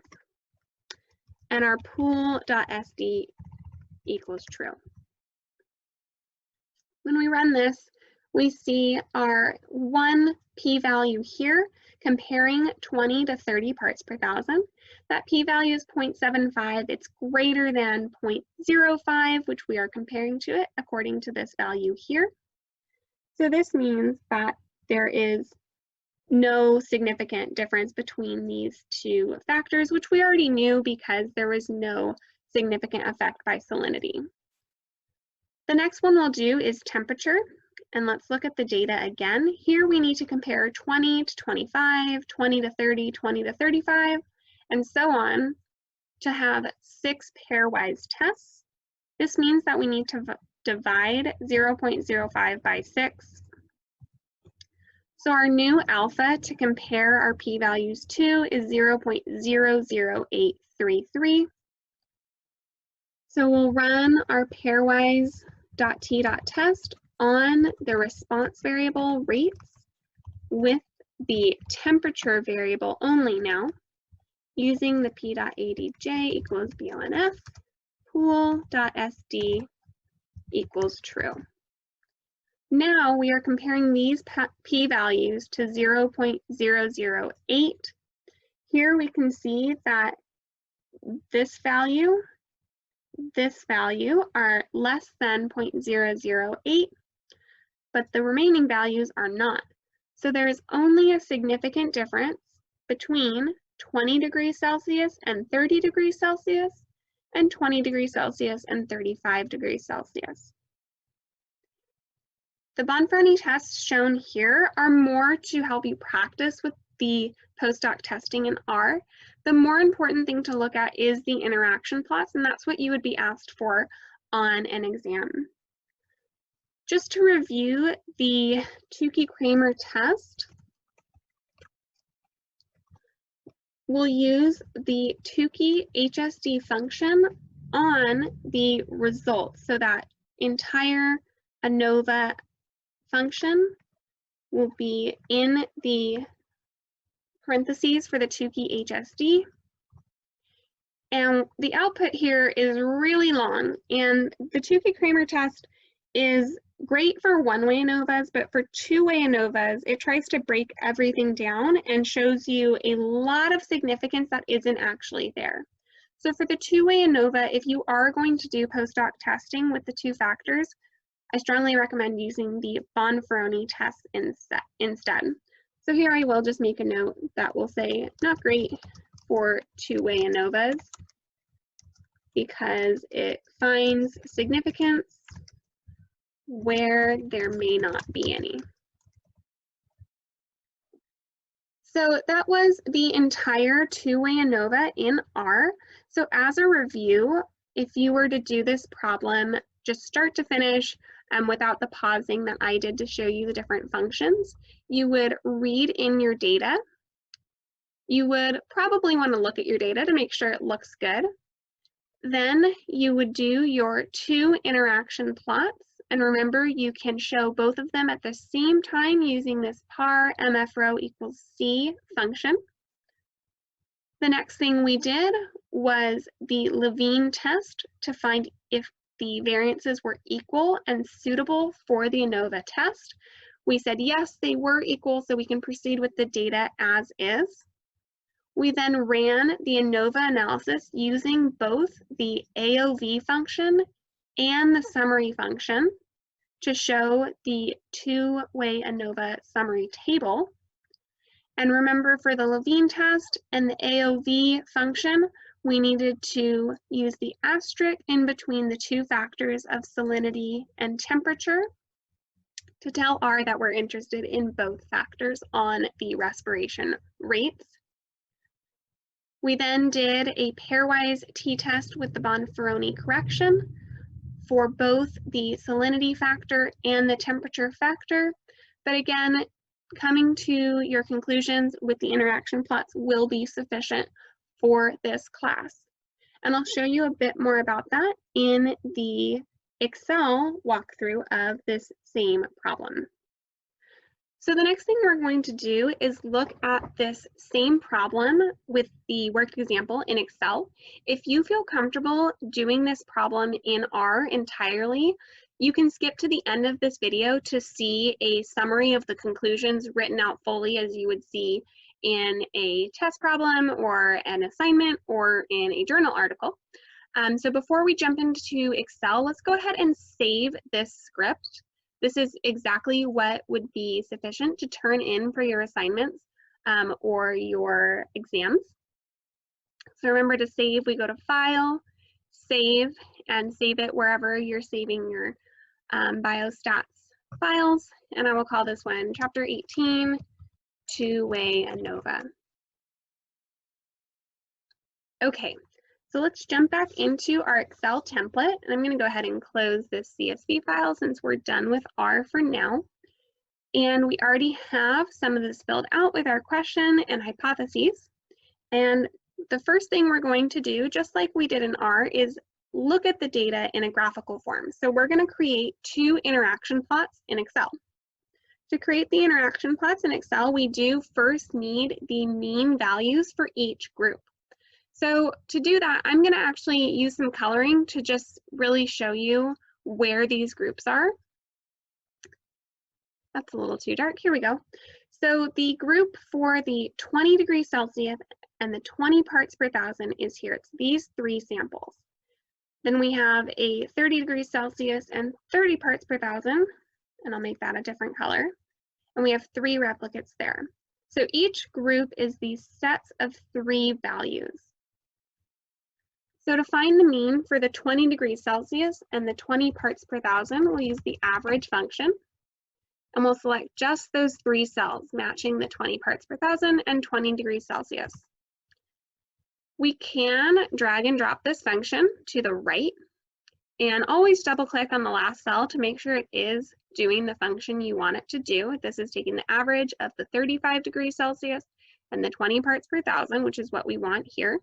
and our pool.sd equals true. When we run this, we see our one p-value here comparing 20 to 30 parts per thousand. That p-value is 0.75. It's greater than 0.05, which we are comparing to it according to this value here. So this means that there is no significant difference between these two factors, which we already knew because there was no significant effect by salinity. The next one we'll do is temperature, and let's look at the data again. Here we need to compare 20 to 25, 20 to 30, 20 to 35, and so on to have 6 pairwise tests. This means that we need to divide 0.05 by 6. So our new alpha to compare our p-values to is 0.00833. So we'll run our pairwise.t.test on the response variable rates with the temperature variable only now, using the p.adj equals blnf, pool.sd equals true. Now we are comparing these p-values to 0.008. Here we can see that this value are less than 0.008, but the remaining values are not. So there is only a significant difference between 20 degrees Celsius and 30 degrees Celsius, and 20 degrees Celsius and 35 degrees Celsius. The Bonferroni tests shown here are more to help you practice with the postdoc testing in R. The more important thing to look at is the interaction plots, and that's what you would be asked for on an exam. Just to review the Tukey-Kramer test, we'll use the Tukey HSD function on the results, so that entire ANOVA function will be in the parentheses for the Tukey HSD. And the output here is really long, and the Tukey-Kramer test is great for one-way ANOVAs, but for two-way ANOVAs, it tries to break everything down and shows you a lot of significance that isn't actually there. So for the two-way ANOVA, if you are going to do postdoc testing with the two factors, I strongly recommend using the Bonferroni test instead. So here I will just make a note that will say not great for two-way ANOVAs because it finds significance where there may not be any. So that was the entire two-way ANOVA in R. So as a review, if you were to do this problem just start to finish without the pausing that I did to show you the different functions, you would read in your data. You would probably want to look at your data to make sure it looks good. Then you would do your two interaction plots. And remember, you can show both of them at the same time using this par mf rho equals c function. The next thing we did was the Levene test to find if the variances were equal and suitable for the ANOVA test. We said yes, they were equal, so we can proceed with the data as is. We then ran the ANOVA analysis using both the AOV function and the summary function to show the two-way ANOVA summary table. And remember, for the Levene test and the AOV function, we needed to use the asterisk in between the two factors of salinity and temperature to tell R that we're interested in both factors on the respiration rates. We then did a pairwise t-test with the Bonferroni correction for both the salinity factor and the temperature factor. But again, coming to your conclusions with the interaction plots will be sufficient for this class. And I'll show you a bit more about that in the Excel walkthrough of this same problem. So the next thing we're going to do is look at this same problem with the worked example in Excel. If you feel comfortable doing this problem in R entirely, you can skip to the end of this video to see a summary of the conclusions written out fully as you would see in a test problem or an assignment or in a journal article. So before we jump into Excel, let's go ahead and save this script. This is exactly what would be sufficient to turn in for your assignments or your exams. So remember to save, we go to File, Save, and save it wherever you're saving your biostats files. And I will call this one Chapter 18, Two-Way ANOVA. Okay. So let's jump back into our Excel template, and I'm going to go ahead and close this CSV file since we're done with R for now. And we already have some of this filled out with our question and hypotheses. And the first thing we're going to do, just like we did in R, is look at the data in a graphical form. So we're going to create two interaction plots in Excel. To create the interaction plots in Excel, we do first need the mean values for each group. So to do that, I'm going to actually use some coloring to just really show you where these groups are. That's a little too dark. Here we go. So the group for the 20 degrees Celsius and the 20 parts per thousand is here. It's these three samples. Then we have a 30 degrees Celsius and 30 parts per thousand, and I'll make that a different color. And we have three replicates there. So each group is these sets of three values. So to find the mean for the 20 degrees Celsius and the 20 parts per thousand, we'll use the average function. And we'll select just those three cells, matching the 20 parts per thousand and 20 degrees Celsius. We can drag and drop this function to the right, and always double click on the last cell to make sure it is doing the function you want it to do. This is taking the average of the 35 degrees Celsius and the 20 parts per thousand, which is what we want here.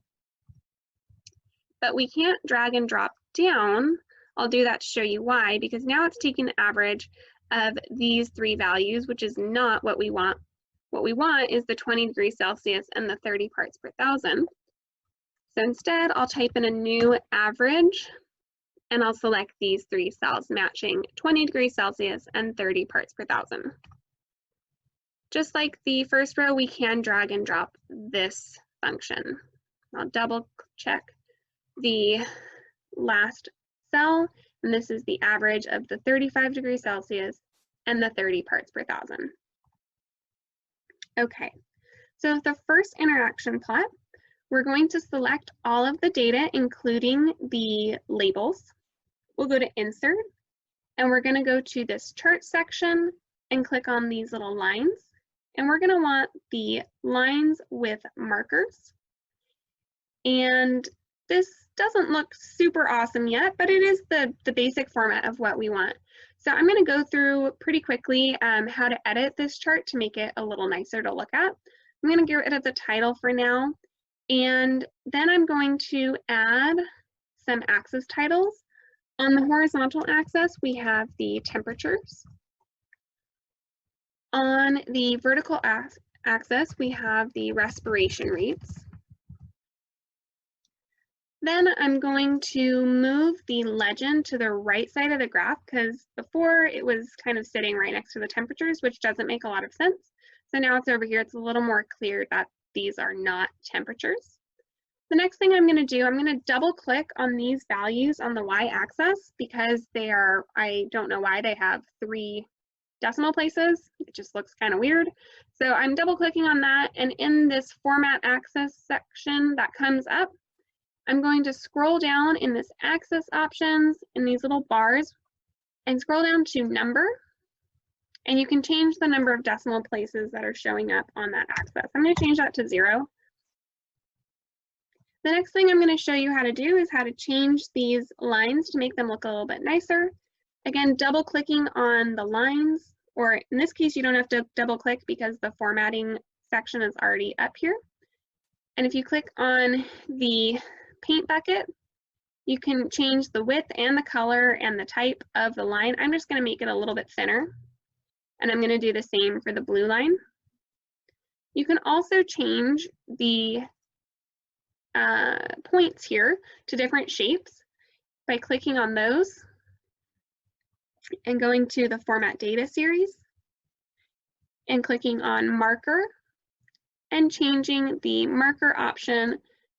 But we can't drag and drop down. I'll do that to show you why, because now it's taking the average of these three values, which is not what we want. What we want is the 20 degrees Celsius and the 30 parts per thousand. So instead, I'll type in a new average, and I'll select these three cells matching 20 degrees Celsius and 30 parts per thousand. Just like the first row, we can drag and drop this function. I'll double check the last cell, and this is the average of the 35 degrees Celsius and the 30 parts per thousand. Okay, so the first interaction plot, we're going to select all of the data, including the labels. We'll go to Insert, and we're going to go to this chart section and click on these little lines. And we're going to want the lines with markers. And this doesn't look super awesome yet, but it is the basic format of what we want. So I'm going to go through pretty quickly how to edit this chart to make it a little nicer to look at. I'm going to get rid of the title for now. And then I'm going to add some axis titles. On the horizontal axis, we have the temperatures. On the vertical axis, we have the respiration rates. Then I'm going to move the legend to the right side of the graph because before it was kind of sitting right next to the temperatures, which doesn't make a lot of sense. So now it's over here, it's a little more clear that these are not temperatures. The next thing I'm going to do, I'm going to double click on these values on the y-axis because they are, I don't know why they have 3 decimal places. It just looks kind of weird. So I'm double clicking on that, and in this format axis section that comes up, I'm going to scroll down in this axis options in these little bars and scroll down to number. And you can change the number of decimal places that are showing up on that axis. I'm going to change that to 0. The next thing I'm going to show you how to do is how to change these lines to make them look a little bit nicer. Again, double clicking on the lines, or in this case, you don't have to double click because the formatting section is already up here. And if you click on the paint bucket, you can change the width and the color and the type of the line. I'm just going to make it a little bit thinner. And I'm going to do the same for the blue line. You can also change the points here to different shapes by clicking on those and going to the Format Data series and clicking on Marker and changing the marker option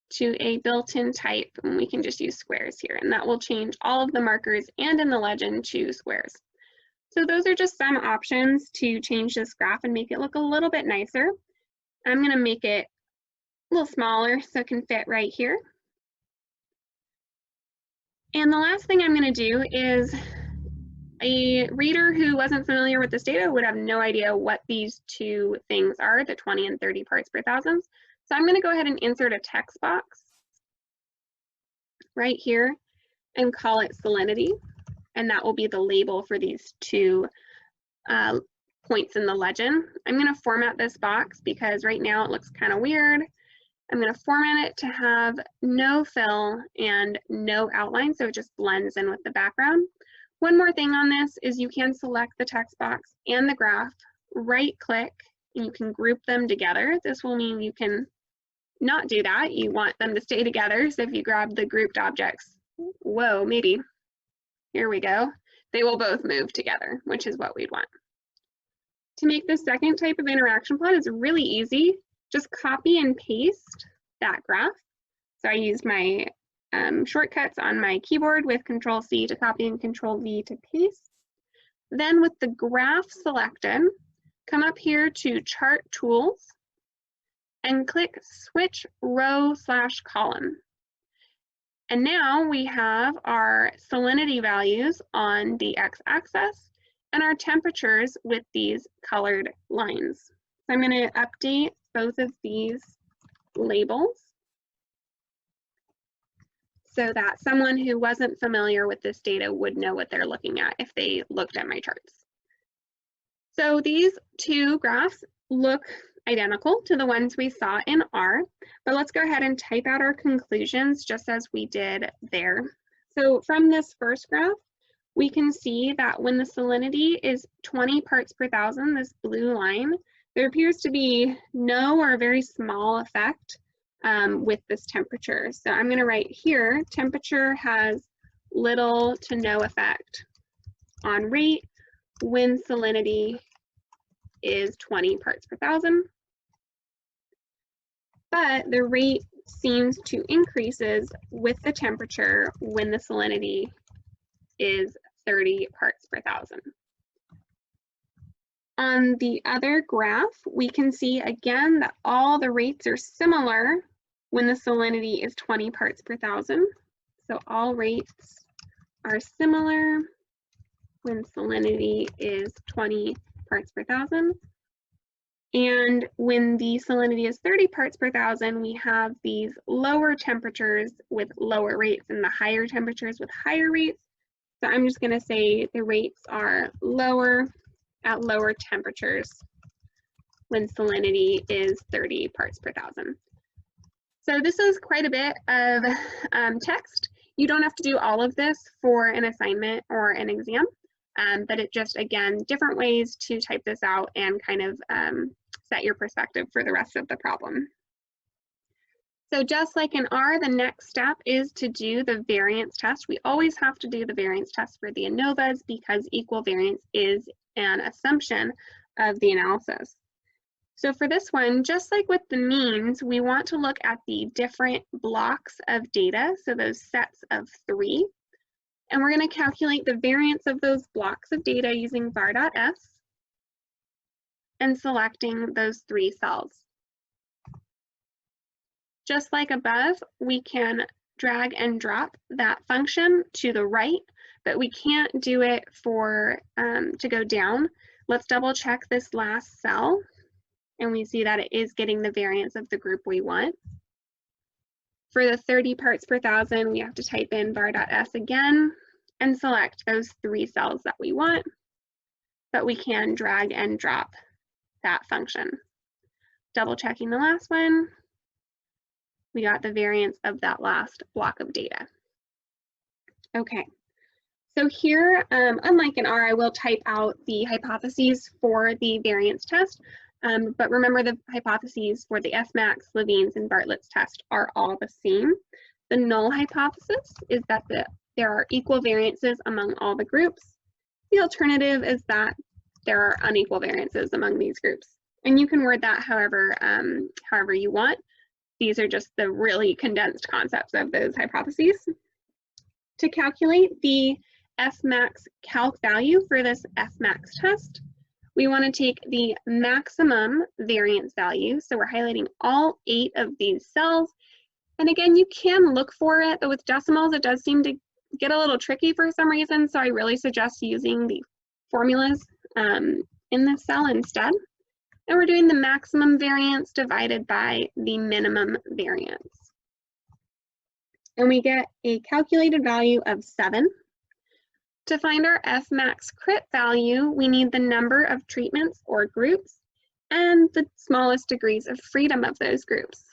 to a built-in type, and we can just use squares here, and that will change all of the markers and in the legend to squares. So those are just some options to change this graph and make it look a little bit nicer. I'm going to make it a little smaller so it can fit right here. And the last thing I'm going to do is a reader who wasn't familiar with this data would have no idea what these two things are, the 20 and 30 parts per thousand. So I'm going to go ahead and insert a text box right here and call it salinity. And that will be the label for these two points in the legend. I'm going to format this box because right now it looks kind of weird. I'm going to format it to have no fill and no outline, so it just blends in with the background. One more thing on this is you can select the text box and the graph, right click, and you can group them together. This will mean you can not do that. You want them to stay together. So if you grab the grouped objects, whoa, maybe, here we go. They will both move together, which is what we'd want. To make this second type of interaction plot is really easy. Just copy and paste that graph. So I used my shortcuts on my keyboard with Control-C to copy and Control-V to paste. Then with the graph selected, come up here to Chart Tools and click Switch Row/Column. And now we have our salinity values on the x-axis and our temperatures with these colored lines. So I'm going to update both of these labels so that someone who wasn't familiar with this data would know what they're looking at if they looked at my charts. So these two graphs look identical to the ones we saw in R, but let's go ahead and type out our conclusions just as we did there. So from this first graph, we can see that when the salinity is 20 parts per thousand, this blue line, there appears to be no or a very small effect with this temperature. So I'm going to write here, temperature has little to no effect on rate when salinity is 20 parts per thousand. But the rate seems to increases with the temperature when the salinity is 30 parts per thousand. On the other graph, we can see again that all the rates are similar when the salinity is 20 parts per thousand. So all rates are similar when salinity is 20 parts per thousand. And when the salinity is 30 parts per thousand, we have these lower temperatures with lower rates and the higher temperatures with higher rates. So I'm just going to say the rates are lower at lower temperatures when salinity is 30 parts per thousand. So this is quite a bit of text. You don't have to do all of this for an assignment or an exam, but it just, again, different ways to type this out and kind of set your perspective for the rest of the problem. So just like in R, the next step is to do the variance test. We always have to do the variance test for the ANOVAs because equal variance is an assumption of the analysis. So for this one, just like with the means, we want to look at the different blocks of data, so those sets of 3. And we're going to calculate the variance of those blocks of data using var.s and selecting those 3 cells. Just like above, we can drag and drop that function to the right, but we can't do it for to go down. Let's double check this last cell, and we see that it is getting the variance of the group we want. For the 30 parts per thousand, we have to type in var.s again and select those 3 cells that we want, but we can drag and drop that function. Double checking the last one, we got the variance of that last block of data. Okay, so here, unlike in R, I will type out the hypotheses for the variance test, but remember the hypotheses for the Fmax, Levine's, and Bartlett's test are all the same. The null hypothesis is that there are equal variances among all the groups. The alternative is that there are unequal variances among these groups. And you can word that however you want. These are just the really condensed concepts of those hypotheses. To calculate the Fmax calc value for this Fmax test, we want to take the maximum variance value. So we're highlighting all 8 of these cells. And again, you can look for it, but with decimals, it does seem to get a little tricky for some reason. So I really suggest using the formulas in this cell instead. And we're doing the maximum variance divided by the minimum variance. And we get a calculated value of 7. To find our Fmax crit value, we need the number of treatments or groups and the smallest degrees of freedom of those groups.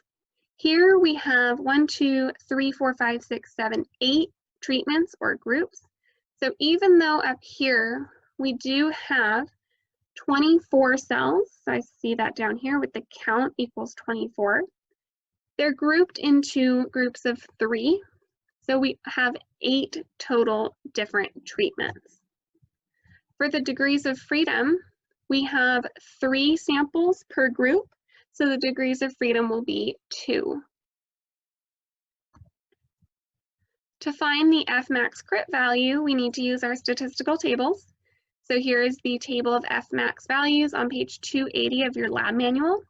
Here we have 1, 2, 3, 4, 5, 6, 7, 8 treatments or groups. So even though up here we do have 24 cells, so I see that down here with the count equals 24. They're grouped into groups of 3, so we have 8 total different treatments. For the degrees of freedom, we have 3 samples per group, so the degrees of freedom will be 2. To find the Fmax crit value, we need to use our statistical tables. So here is the table of Fmax values on page 280 of your lab manual.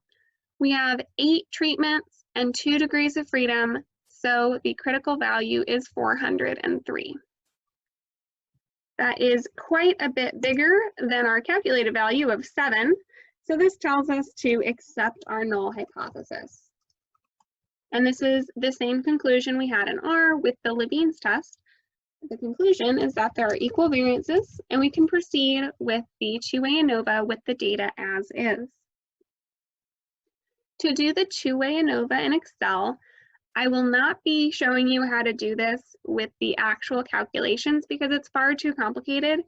We have 8 treatments and 2 degrees of freedom, so the critical value is 403. That is quite a bit bigger than our calculated value of 7, so this tells us to accept our null hypothesis. And this is the same conclusion we had in R with the Levine's test. The conclusion is that there are equal variances, and we can proceed with the two-way ANOVA with the data as is. To do the two-way ANOVA in Excel, I will not be showing you how to do this with the actual calculations because it's far too complicated,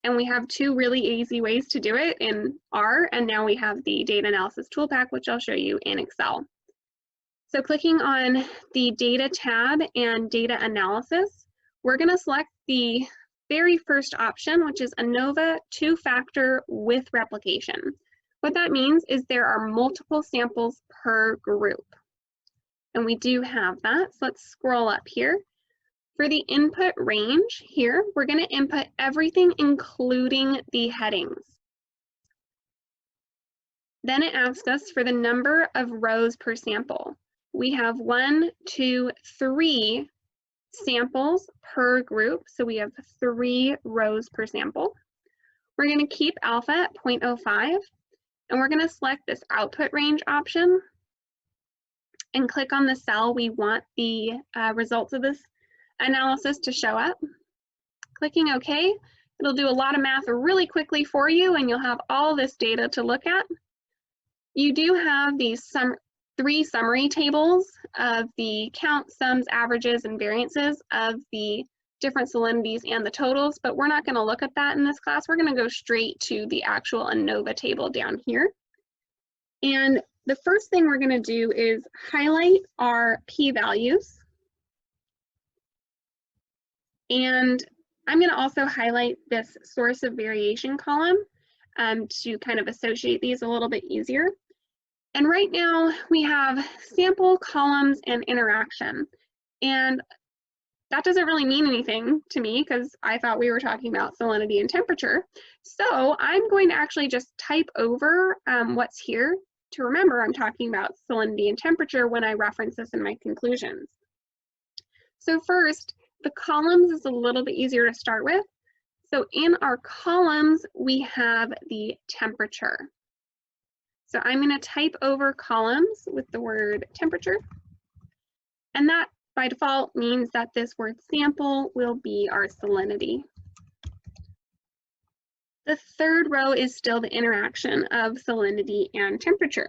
and we have 2 really easy ways to do it in R, and now we have the data analysis tool pack, which I'll show you in Excel. So clicking on the data tab and data analysis, we're going to select the very first option, which is ANOVA 2-factor with replication. What that means is there are multiple samples per group. And we do have that. So let's scroll up here. For the input range here, we're going to input everything including the headings. Then it asks us for the number of rows per sample. We have 1, 2, 3 samples per group, so we have 3 rows per sample. We're going to keep alpha at 0.05, and we're going to select this output range option and click on the cell we want the results of this analysis to show up. Clicking OK, it'll do a lot of math really quickly for you, and you'll have all this data to look at. You do have these 3 summary tables of the count, sums, averages, and variances of the different salinities and the totals, but we're not going to look at that in this class. We're going to go straight to the actual ANOVA table down here. And the first thing we're going to do is highlight our p-values. And I'm going to also highlight this source of variation column to kind of associate these a little bit easier. And right now we have sample, columns, and interaction. And that doesn't really mean anything to me because I thought we were talking about salinity and temperature. So I'm going to actually just type over what's here to remember I'm talking about salinity and temperature when I reference this in my conclusions. So first, the columns is a little bit easier to start with. So in our columns, we have the temperature. So I'm going to type over columns with the word temperature. And that by default means that this word sample will be our salinity. The third row is still the interaction of salinity and temperature.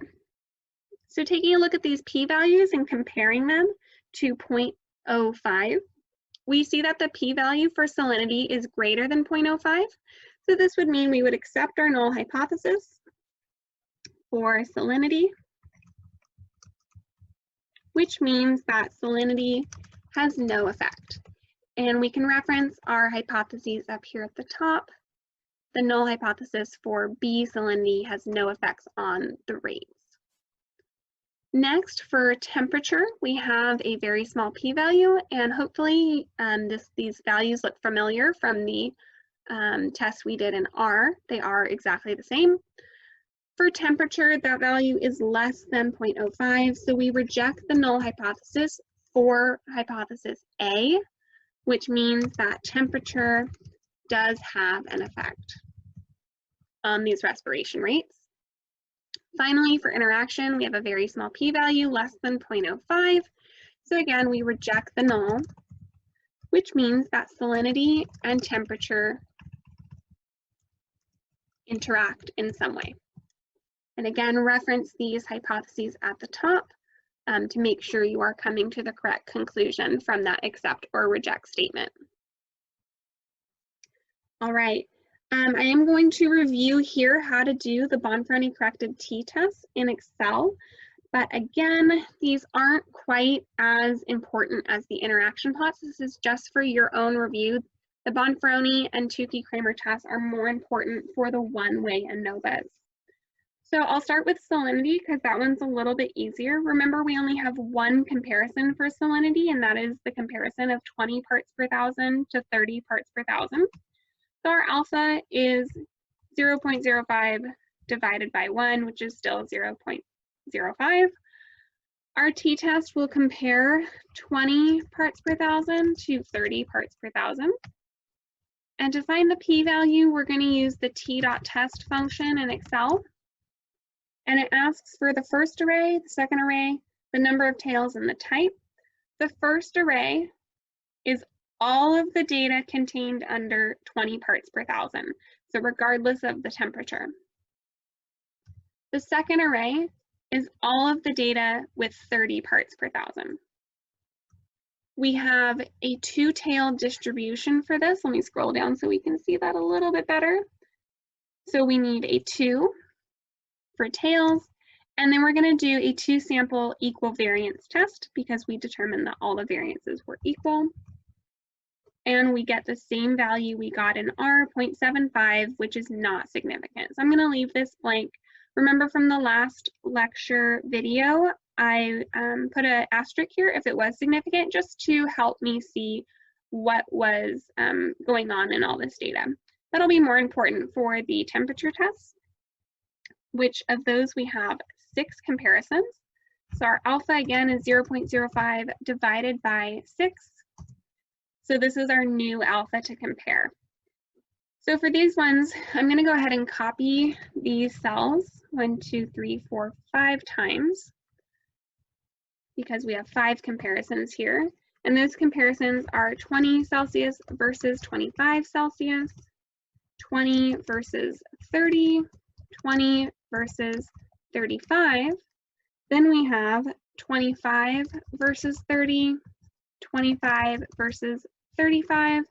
So taking a look at these p-values and comparing them to 0.05, we see that the p-value for salinity is greater than 0.05. So this would mean we would accept our null hypothesis for salinity, which means that salinity has no effect. And we can reference our hypotheses up here at the top. The null hypothesis for B salinity has no effects on the rates. Next, for temperature, we have a very small p-value, and hopefully these values look familiar from the test we did in R. They are exactly the same. For temperature, that value is less than 0.05, so we reject the null hypothesis for hypothesis A, which means that temperature does have an effect on these respiration rates. Finally, for interaction, we have a very small p-value, less than 0.05. So again, we reject the null, which means that salinity and temperature interact in some way. And again, reference these hypotheses at the top to make sure you are coming to the correct conclusion from that accept or reject statement. All right, I am going to review here how to do the Bonferroni corrected t-test in Excel. But again, these aren't quite as important as the interaction plots. This is just for your own review. The Bonferroni and Tukey-Kramer tests are more important for the one-way ANOVAs. So I'll start with salinity because that one's a little bit easier. Remember, we only have one comparison for salinity, and that is the comparison of 20 parts per thousand to 30 parts per thousand. So our alpha is 0.05 divided by 1, which is still 0.05. Our t-test will compare 20 parts per thousand to 30 parts per thousand. And to find the p-value, we're going to use the t.test function in Excel. And it asks for the first array, the second array, the number of tails, and the type. The first array is all of the data contained under 20 parts per thousand, so regardless of the temperature. The second array is all of the data with 30 parts per thousand. We have a two-tailed distribution for this. Let me scroll down so we can see that a little bit better. So we need a 2 for tails, and then we're going to do a 2-sample equal variance test because we determined that all the variances were equal. And we get the same value we got in R, 0.75, which is not significant. So I'm going to leave this blank. Remember from the last lecture video, I put an asterisk here if it was significant, just to help me see what was going on in all this data. That'll be more important for the temperature test, which of those we have 6 comparisons. So our alpha again is 0.05 divided by 6. So this is our new alpha to compare. So for these ones, I'm going to go ahead and copy these cells 1, 2, 3, 4, 5 times, because we have 5 comparisons here. And those comparisons are 20 Celsius versus 25 Celsius, 20 versus 30, 20 versus 35. Then we have 25 versus 30, 25 versus 35,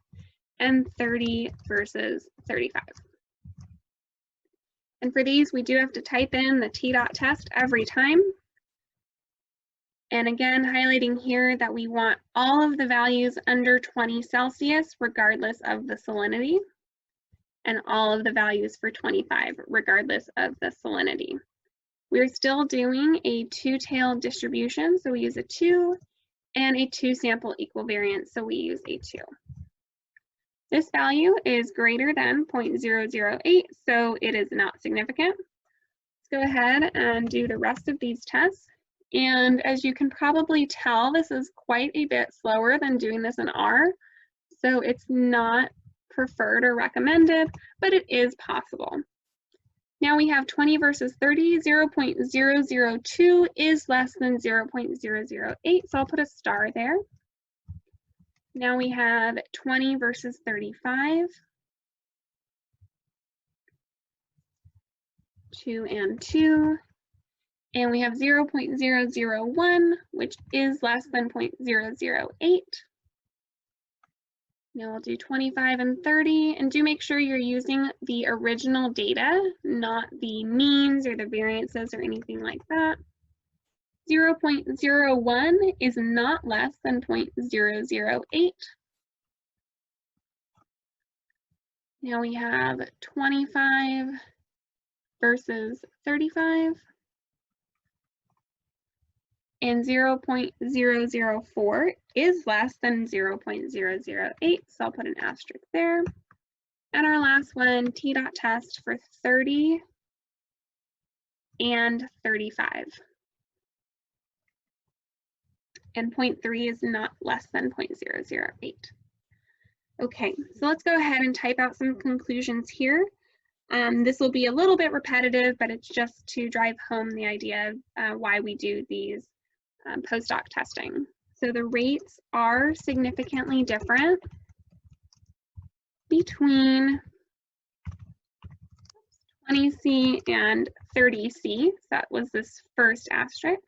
and 30 versus 35. And for these, we do have to type in the T-dot test every time. And again, highlighting here that we want all of the values under 20 Celsius, regardless of the salinity, and all of the values for 25, regardless of the salinity. We're still doing a 2-tailed distribution, so we use a 2, and a 2-sample equivariance, so we use a 2. This value is greater than 0.008, so it is not significant. Let's go ahead and do the rest of these tests. And as you can probably tell, this is quite a bit slower than doing this in R, so it's not preferred or recommended, but it is possible. Now we have 20 versus 30, 0.002 is less than 0.008, so I'll put a star there. Now we have 20 versus 35, 2 and 2, and we have 0.001, which is less than 0.008. Now we'll do 25 and 30, and do make sure you're using the original data, not the means or the variances or anything like that. 0.01 is not less than 0.008. Now we have 25 versus 35. And 0.004 is less than 0.008, so I'll put an asterisk there. And our last one, T-dot test for 30 and 35. And 0.3 is not less than 0.008. Okay, so let's go ahead and type out some conclusions here. This will be a little bit repetitive, but it's just to drive home the idea of why we do these postdoc testing. So the rates are significantly different between 20C and 30C. So that was this first asterisk.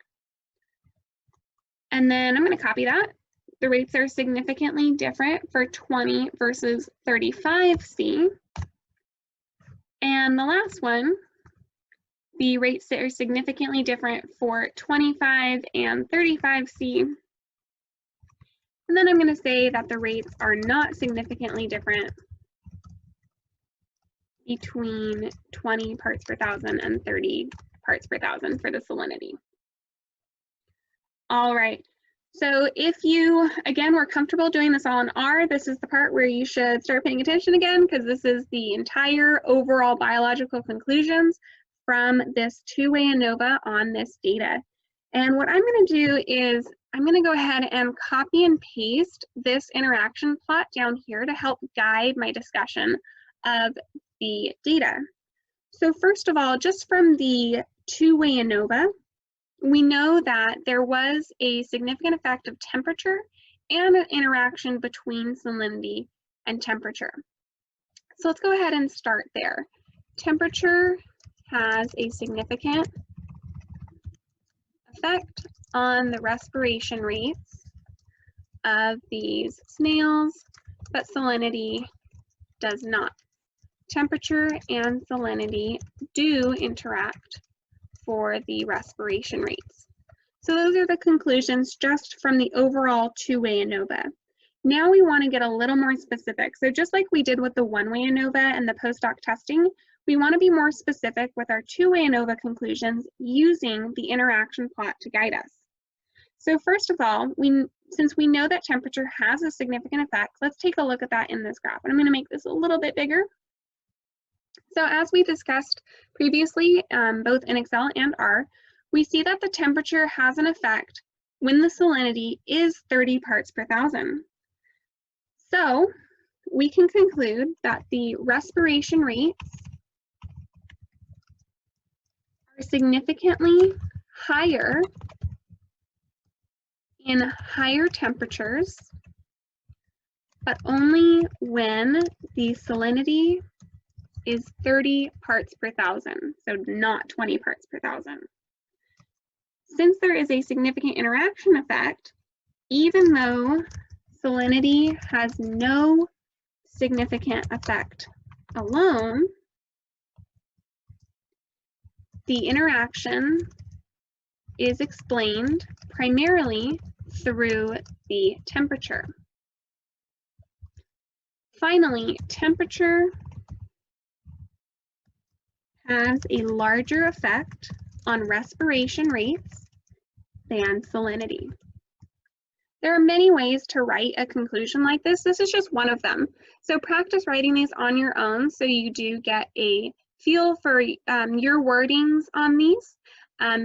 And then I'm going to copy that. The rates are significantly different for 20 versus 35C. And the last one, the rates are significantly different for 25 and 35C. And then I'm going to say that the rates are not significantly different between 20 parts per thousand and 30 parts per thousand for the salinity. All right, so if you, again, were comfortable doing this all in R, this is the part where you should start paying attention again, because this is the entire overall biological conclusions from this two-way ANOVA on this data. And what I'm going to do is I'm going to go ahead and copy and paste this interaction plot down here to help guide my discussion of the data. So first of all, just from the two-way ANOVA, we know that there was a significant effect of temperature and an interaction between salinity and temperature. So let's go ahead and start there. Temperature has a significant effect on the respiration rates of these snails, but salinity does not. Temperature and salinity do interact for the respiration rates. So those are the conclusions just from the overall two-way ANOVA. Now we want to get a little more specific. So just like we did with the one-way ANOVA and the postdoc testing, we want to be more specific with our two-way ANOVA conclusions using the interaction plot to guide us. So first of all, since we know that temperature has a significant effect, let's take a look at that in this graph. And I'm going to make this a little bit bigger. So as we discussed previously, both in Excel and R, we see that the temperature has an effect when the salinity is 30 parts per thousand. So we can conclude that the respiration rates are significantly higher in higher temperatures, but only when the salinity is 30 parts per thousand, so not 20 parts per thousand. Since there is a significant interaction effect, even though salinity has no significant effect alone, the interaction is explained primarily through the temperature. Finally, temperature has a larger effect on respiration rates than salinity. There are many ways to write a conclusion like this. This is just one of them. So practice writing these on your own so you do get a feel for your wordings on these.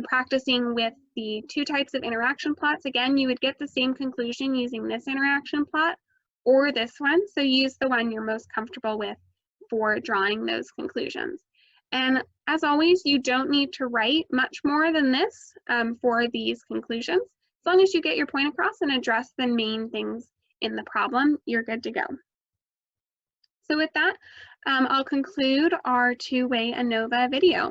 Practicing with the two types of interaction plots. Again, you would get the same conclusion using this interaction plot or this one. So use the one you're most comfortable with for drawing those conclusions. And as always, you don't need to write much more than this for these conclusions. As long as you get your point across and address the main things in the problem, you're good to go. So with that, I'll conclude our two-way ANOVA video.